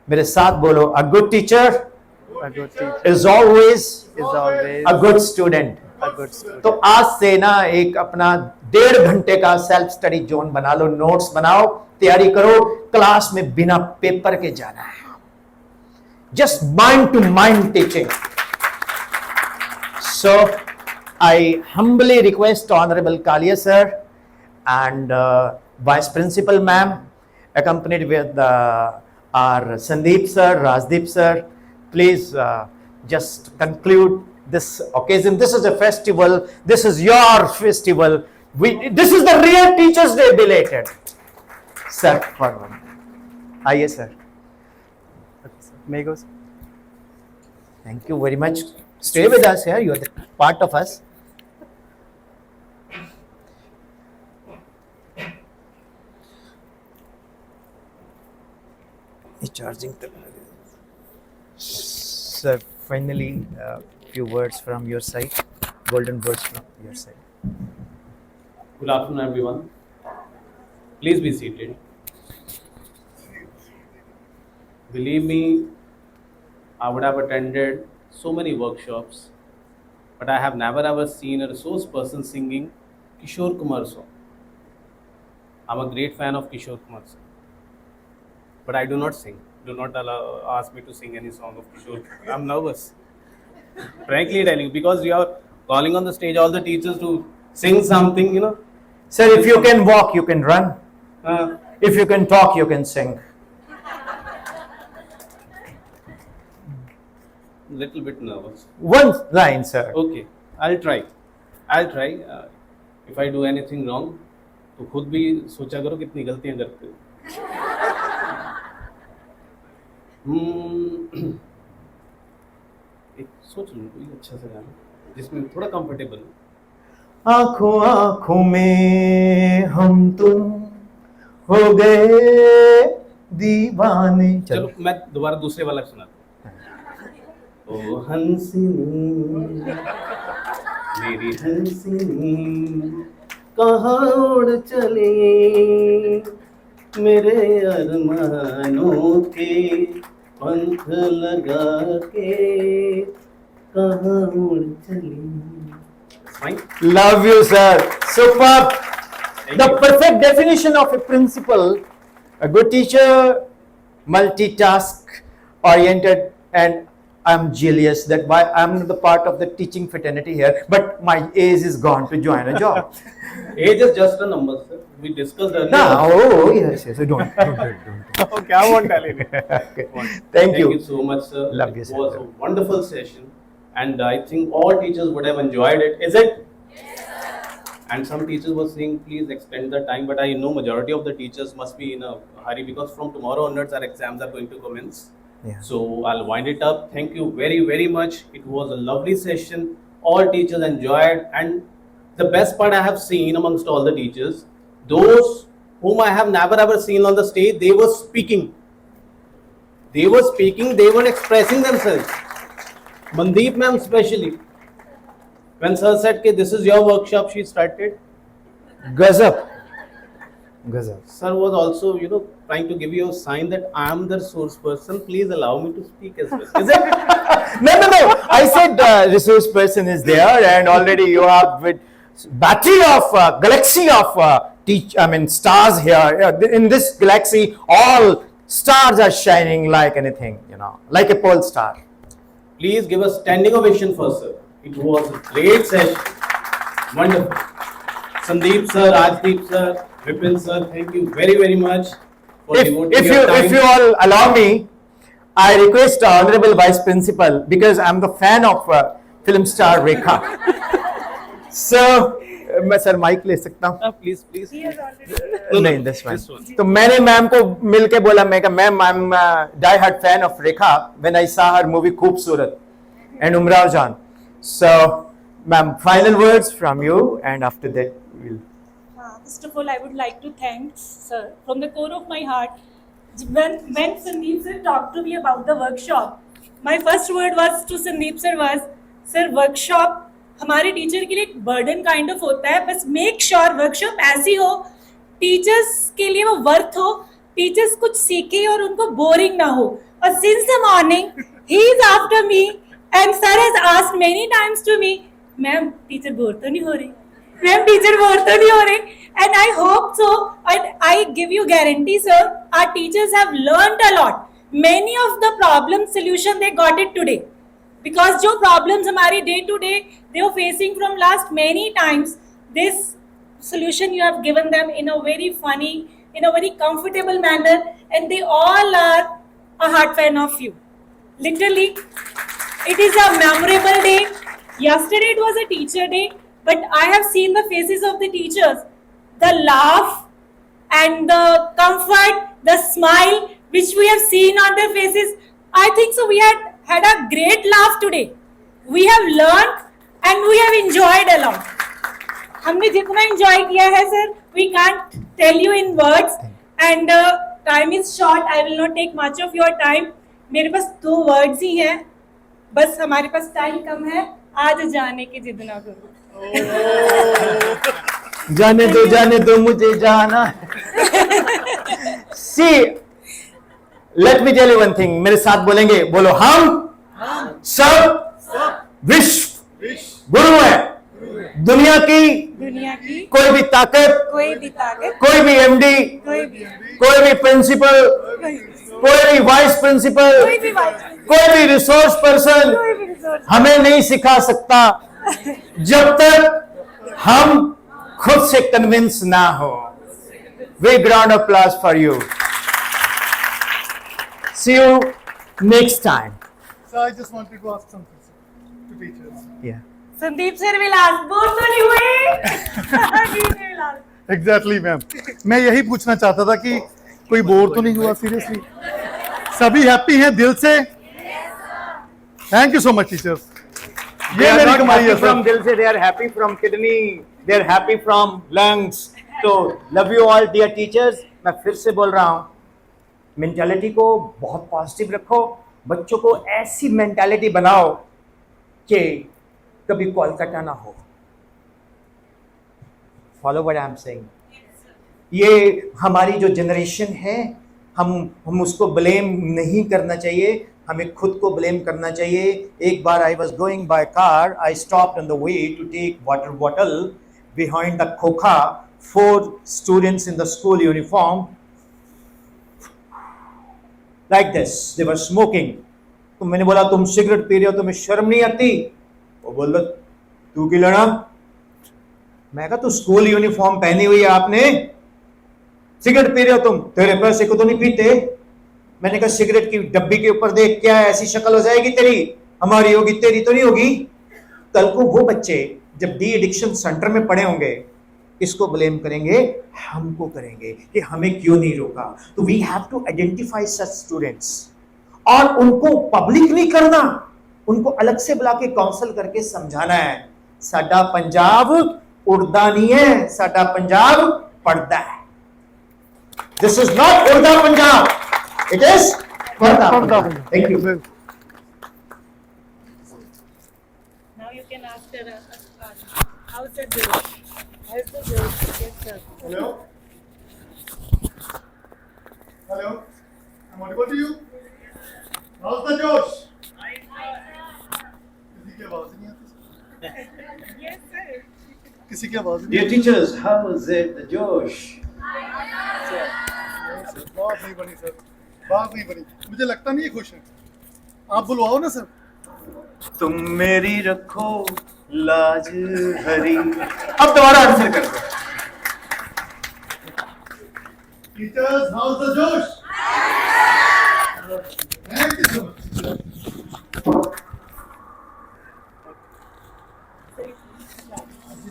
मेरे साथ बोलो, a good teacher
A good teacher
is always
is always
a good student.
a good student.
तो आज से ना एक अपना 1.5 घंटे का सेल्फ स्टडी जोन बना लो, नोट्स बनाओ, तैयारी करो, क्लास में बिना पेपर के जाना है। Just mind to mind teaching. So I humbly request Honorable Kalia sir and Vice Principal ma'am, accompanied with our Sandeep sir, Rajdeep sir, please just conclude this occasion. This is a festival. This is your festival. This is the real Teachers Day belated. Sir, for one. Aye sir.
May I go?
Thank you very much. Stay with us here. You are the part of us. Charging. Sir, finally, few words from your side. Golden words from your side.
Good afternoon, everyone. Please be seated. Believe me, I would have attended so many workshops, but I have never ever seen a resource person singing Kishore Kumar song. I'm a great fan of Kishore Kumar song, but I do not sing. Do not ask me to sing any song of Kishore. I'm nervous. Frankly telling you, because we are calling on the stage all the teachers to sing something, you know.
Sir, if you can walk, you can run. If you can talk, you can sing.
Little bit nervous.
One line, sir.
Okay, I'll try. If I do anything wrong, तो खुद भी सोचा करो कितनी गलतियां करते हो। एक सोच लो कोई अच्छा सा गाना जिसमें थोड़ा कंफर्टेबल हो।
आंखों आंखों में हम तुम हो गए दीवाने।
चलो मैं दोबारा दूसरे वाला सुनाता हूँ। ओ हंसिनी मेरी हंसिनी कहाँ उड़ चले मेरे अरमानों के पंख लगा के कहाँ उड़ चली।
Love you, sir. Superb. The perfect definition of a principal, a good teacher, multitask oriented, and I'm jealous that why I'm the part of the teaching fraternity here, but my age is gone to join a job.
Age is just a number, sir. We discussed earlier.
No, oh yes, yes. Don't.
Okay, I won't tell you.
Okay. Thank
Thank
you.
you so much, sir.
Love you,
It
sir.
was a wonderful session, and I think all teachers would have enjoyed it. Is it? And some teachers were saying, please extend the time, but I know majority of the teachers must be in a hurry because from tomorrow onwards our exams are going to commence.
Yeah.
So I'll wind it up. Thank you very, very much. It was a lovely session. All teachers enjoyed, and the best part I have seen amongst all the teachers, those whom I have never ever seen on the stage, they were speaking. They were speaking, they were expressing themselves. Mandeep ma'am especially. When sir said, "Okay, this is your workshop," she started.
गजब गजब.
Sir was also, trying to give you a sign that I am the resource person. Please allow me to speak as well. Is it?
No. I said resource person is there, and already you have with battery of galaxy of stars here. In this galaxy, all stars are shining like anything, like a pole star.
Please give a standing ovation for sir. It was a great session. Wonderful. Sandeep sir, Rajdeep sir, Vipin sir, thank you very, very much for devoting your time.
If you all allow me, I request Honorable Vice Principal, because I'm the fan of film star Rekha. So, मैं सर माइक ले सकता हूँ?
Please, please.
नहीं, this one.
This one.
तो मैंने मैम को मिलके बोला, मैं कहा ma'am, I'm die hard fan of Rekha when I saw her movie खूबसूरत and Umrao Jan. So, ma'am, final words from you, and after that we'll.
First of all, I would like to thank sir from the core of my heart. When Sandeep sir talked to me about the workshop, my first word was to Sandeep sir was, sir, workshop हमारे टीचर के लिए एक बर्डन काइंड ऑफ होता है, बस मेक श्योर वर्कशॉप ऐसी हो टीचर्स के लिए वो वर्थ हो, टीचर्स कुछ सीखे और उनको बोरिंग ना हो. और since the morning he is after me and sir has asked many times to me, ma'am teacher bore तो नहीं हो रही, मैम टीचर बोर तो नहीं हो रही. And I hope so, and I give you guarantee sir, our teachers have learned a lot. Many of the problem solution they got it today, because जो problems हमारी day to day they were facing from last many times, this solution you have given them in a very funny, in a very comfortable manner, and they all are a heart fan of you. Literally, it is a memorable day. Yesterday it was a teacher day, but I have seen the faces of the teachers, the laugh and the comfort, the smile which we have seen on their faces. I think so we had a great laugh today. We have learned and we have enjoyed a lot. हमने जितना enjoy किया है sir, we can't tell you in words, and time is short. I will not take much of your time. मेरे पास 2 words ही हैं, बस हमारे पास time कम है, आज जाने की जिद ना करो.
जाने दो मुझे जाना. See, let me tell you one thing. मेरे साथ बोलेंगे, बोलो, हम सब विश्व गुरु है. दुनिया की कोई भी ताकत, कोई भी एमडी, कोई भी प्रिंसिपल, कोई भी वाइस प्रिंसिपल, कोई भी रिसोर्स पर्सन हमें नहीं सिखा सकता जब तक हम खुद से कन्विंस ना हो. Big round of applause for you. See you next time.
So I just wanted to ask something to teachers.
Yeah.
Sandeep sir will ask, bore तो नहीं हुए?
Exactly, ma'am. मैं यही पूछना चाहता था कि कोई बोर तो नहीं हुआ? सीरियसली सभी हैप्पी हैं दिल से? Thank you so much teachers.
They are not happy from दिल से, they are happy from kidney, they are happy from lungs. So love you all dear teachers. मैं फिर से बोल रहा हूँ, मेंटालिटी को बहुत पॉजिटिव रखो, बच्चों को ऐसी मेंटालिटी बनाओ कि कभी कोलकाता ना हो. Follow what I am saying. ये हमारी जो जनरेशन है, हम उसको ब्लेम नहीं करना चाहिए, हमें खुद को ब्लेम करना चाहिए. एक बार I was going by car, I stopped on the way to take water bottle. Behind the khokha 4 students in the school uniform like this, they were smoking. तो मैंने बोला, तुम सिगरेट पी रहे हो, तुम्हें शर्म नहीं आती? वो बोल रहा, तू क्यों लड़ा? मैं कहा, तू स्कूल यूनिफॉर्म पहनी हुई है, आपने सिगरेट पी रहे हो तुम, तेरे पैसे को तो नहीं पीते. मैंने कहा, सिगरेट की डब्बी के ऊपर देख, क्या ऐसी शक्ल हो जाएगी तेरी? हमारी होगी, तेरी तो नहीं होगी. कल को वो बच्चे जब डी एडिक्शन सेंटर में पड़े होंगे, किसको ब्लेम करेंगे? हमको करेंगे कि हमें क्यों नहीं रोका. तो we have to identify such students, और उनको पब्लिक नहीं करना, उनको अलग से बुला के काउंसल करके समझाना है. साडा पंजाब उड़दा नहीं है, साडा पंजाब पढ़दा है. This is not Urda Punjab. It is Parda Punjab. Thank you.
Now you can ask her, how's the Josh? How's the Josh? Yes, sir.
Hello? Hello? I'm audible to you? How's the Josh? किसी की आवाज नहीं आती
Yes, sir.
किसी की आवाज नहीं
Dear teachers, how is it, the Josh?
आती बात नहीं बनी सर बात नहीं बनी मुझे लगता नहीं ये खुश है आप बुलवाओ ना सर
तुम मेरी रखो लाज हरी। अब दोबारा आंसर कर दो।
टीचर्स हाउस द जोश थैंक यू सो मच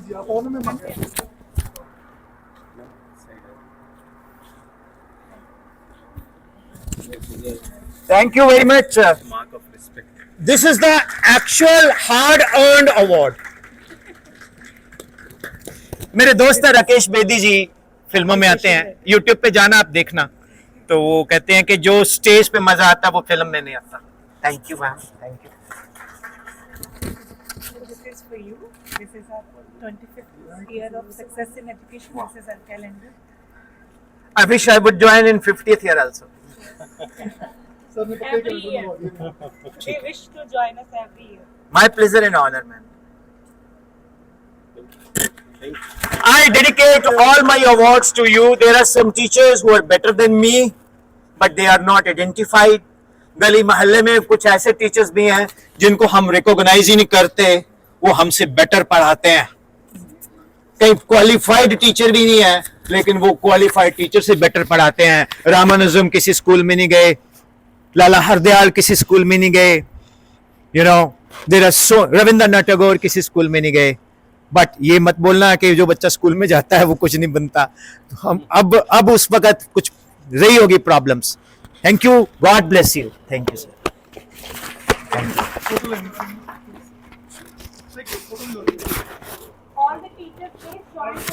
जी आप ऑन में मांगे
Thank you very much. Mark of respect. This is the actual hard-earned award. मेरे दोस्त है राकेश बेदी जी फिल्मों में आते हैं YouTube पे जाना आप देखना तो वो कहते हैं कि जो स्टेज पे मजा आता है वो फिल्म में नहीं आता thank you ma'am thank you
This is for you. This is our 25th year of success in education. This is our calendar.
I wish I would join in 50th year also.
Sir ने पता
Every year. They wish to join us every year.
My pleasure and honor, man. I dedicate all my awards to you. There are some teachers who are better than me, but they are not identified. गली मोहल्ले में कुछ ऐसे टीचर्स भी हैं जिनको हम रिकॉग्नाइज ही नहीं करते, वो हमसे बेटर पढ़ाते हैं. कई क्वालिफाइड टीचर भी नहीं है, लेकिन वो क्वालिफाइड टीचर से बेटर पढ़ाते हैं. रामानुजम किसी स्कूल में नहीं गए, लाला हरदयाल किसी स्कूल में नहीं गए, you know there are so Rabindranath Tagore किसी स्कूल में नहीं गए. बट ये मत बोलना कि जो बच्चा स्कूल में जाता है वो कुछ नहीं बनता. तो हम अब उस वक्त कुछ रही होगी problems. Thank you, God bless you. Thank you sir.
All the teachers, please join us.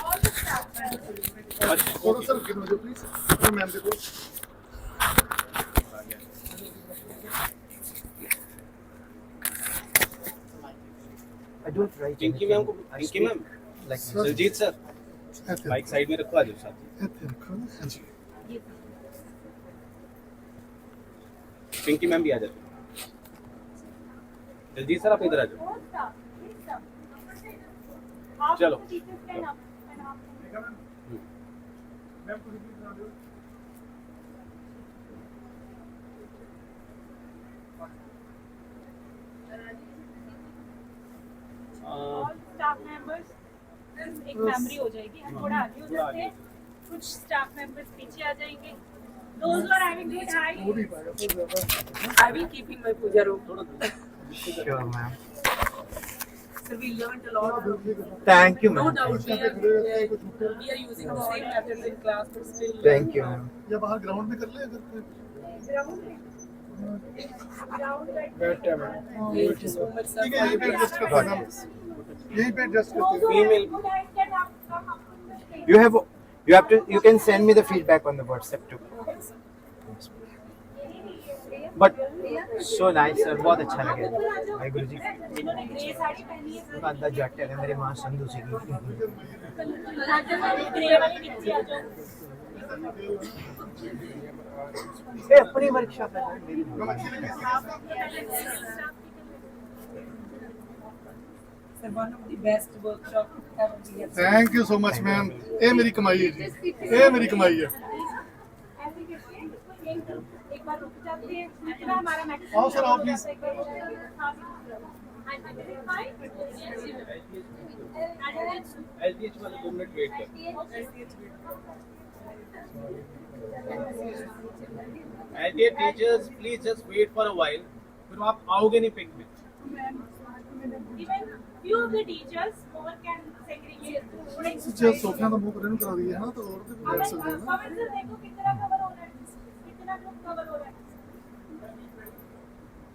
All the staff members.
Photo sir गिर मुझे प्लीज मैम देखो
पिंकी मैम को Pinky ma'am Diljit sir bike side में रखो, आ जाओ साथ. पिंकी मैम भी आ जाओ. दिलजीत सर आप इधर आ जाओ.
All staff, please come. Half
चलो.
of the teachers stand up and half of the
ma'am को प्लीज बना दो
all staff members. एक मेमोरी हो जाएगी. हम थोड़ा आगे हो जाते हैं. कुछ स्टाफ मेंबर्स पीछे आ जाएंगे. Those who are having good height.
हो नहीं पाएगा सर ज्यादा
I will keep in my puja room.
Sure ma'am.
So we learned a lot.
Thank you
No
ma'am.
doubt we are using the same methods in class, but still.
Thank you ma'am.
या बाहर ग्राउंड में कर ले अगर कोई
Thank you so much, sir.
ठीक है यहीं पे एडजस्ट करते हैं हम यहीं पे एडजस्ट करते हैं
Those who are having good height can come up on the stage.
You can send me the feedback on the WhatsApp too. But so nice sir, बहुत अच्छा लगे. वाहिगुरु जी.
जिन्होंने ग्रे साड़ी पहनी है सर.
आधा जट है मेरी माँ संधू जी की.
ग्रे वाली नीचे आ जाओ.
ये अपनी वर्कशॉप है सर मेरी.
Sir, one of the best workshop ever we have.
Thank you so much ma'am. ये मेरी कमाई है जी, ये मेरी कमाई है.
ऐसे करके एक बार रुक जाते हैं. इतना हमारा मैक्सिमम.
आओ सर, आओ please.
एलटीएच वाले 2 मिनट वेट कर. LTH teachers please just wait for a while. फिर आप आओगे नहीं पिक में.
Even few of the teachers more can segregate.
जो सोफिया का मुंह करने करा दिया है ना तो और भी बैठ सकते हैं ना.
कमेंट से देखो कितना कवर हो रहा है. कितना लोग कवर हो रहा है.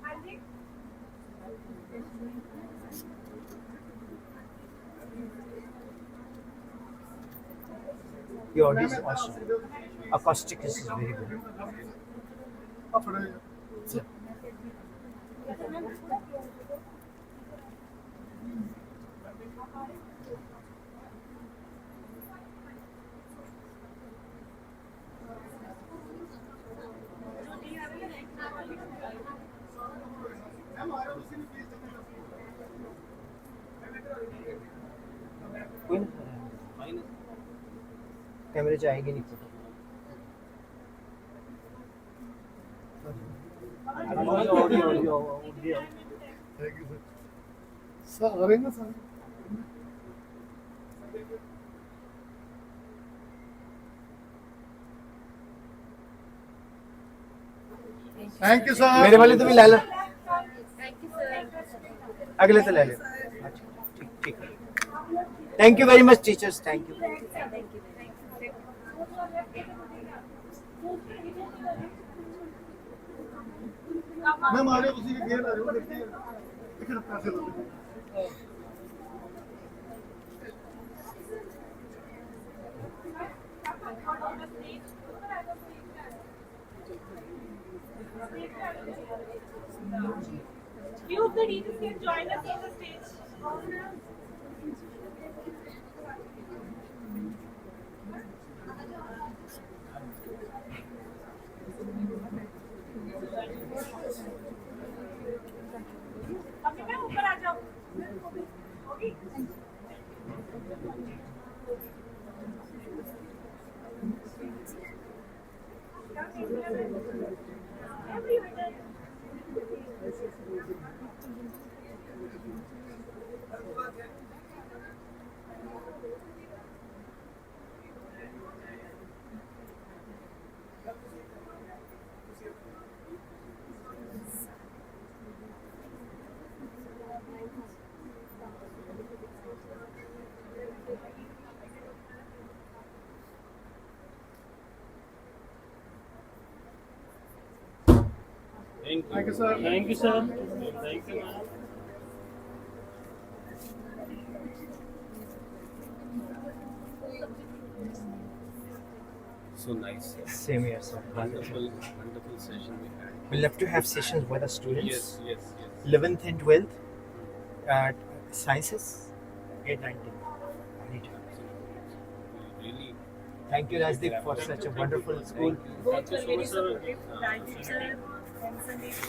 हाँ जी.
The audio is awesome. Acoustic is very good. कोई ना कैमरे जाएंगे नहीं
Thank you, sir. Sir, आ रहे हैं ना sir? Thank you, sir.
मेरे वाले तो भी ले लो अगले तो ले लो ठीक ठीक thank you very much teachers thank you
ma'am आ रहे हो उसी के घेर आ रहे हो देखिए देखिए पैसे लो
Few of the teachers can join us on the stage. अभी मैं ऊपर आ जाऊँ होगी
Thank you, sir.
Thank you, sir. Thank you, ma'am.
So nice.
Same here, sir.
Wonderful, wonderful session we had.
We'll have to have sessions with the students.
Yes, yes, yes.
11th and 12th sciences 8 19
Really.
Thank you Rajdeep for such a wonderful school.
both were very supportive. Rajdeep sir and Sandeep sir.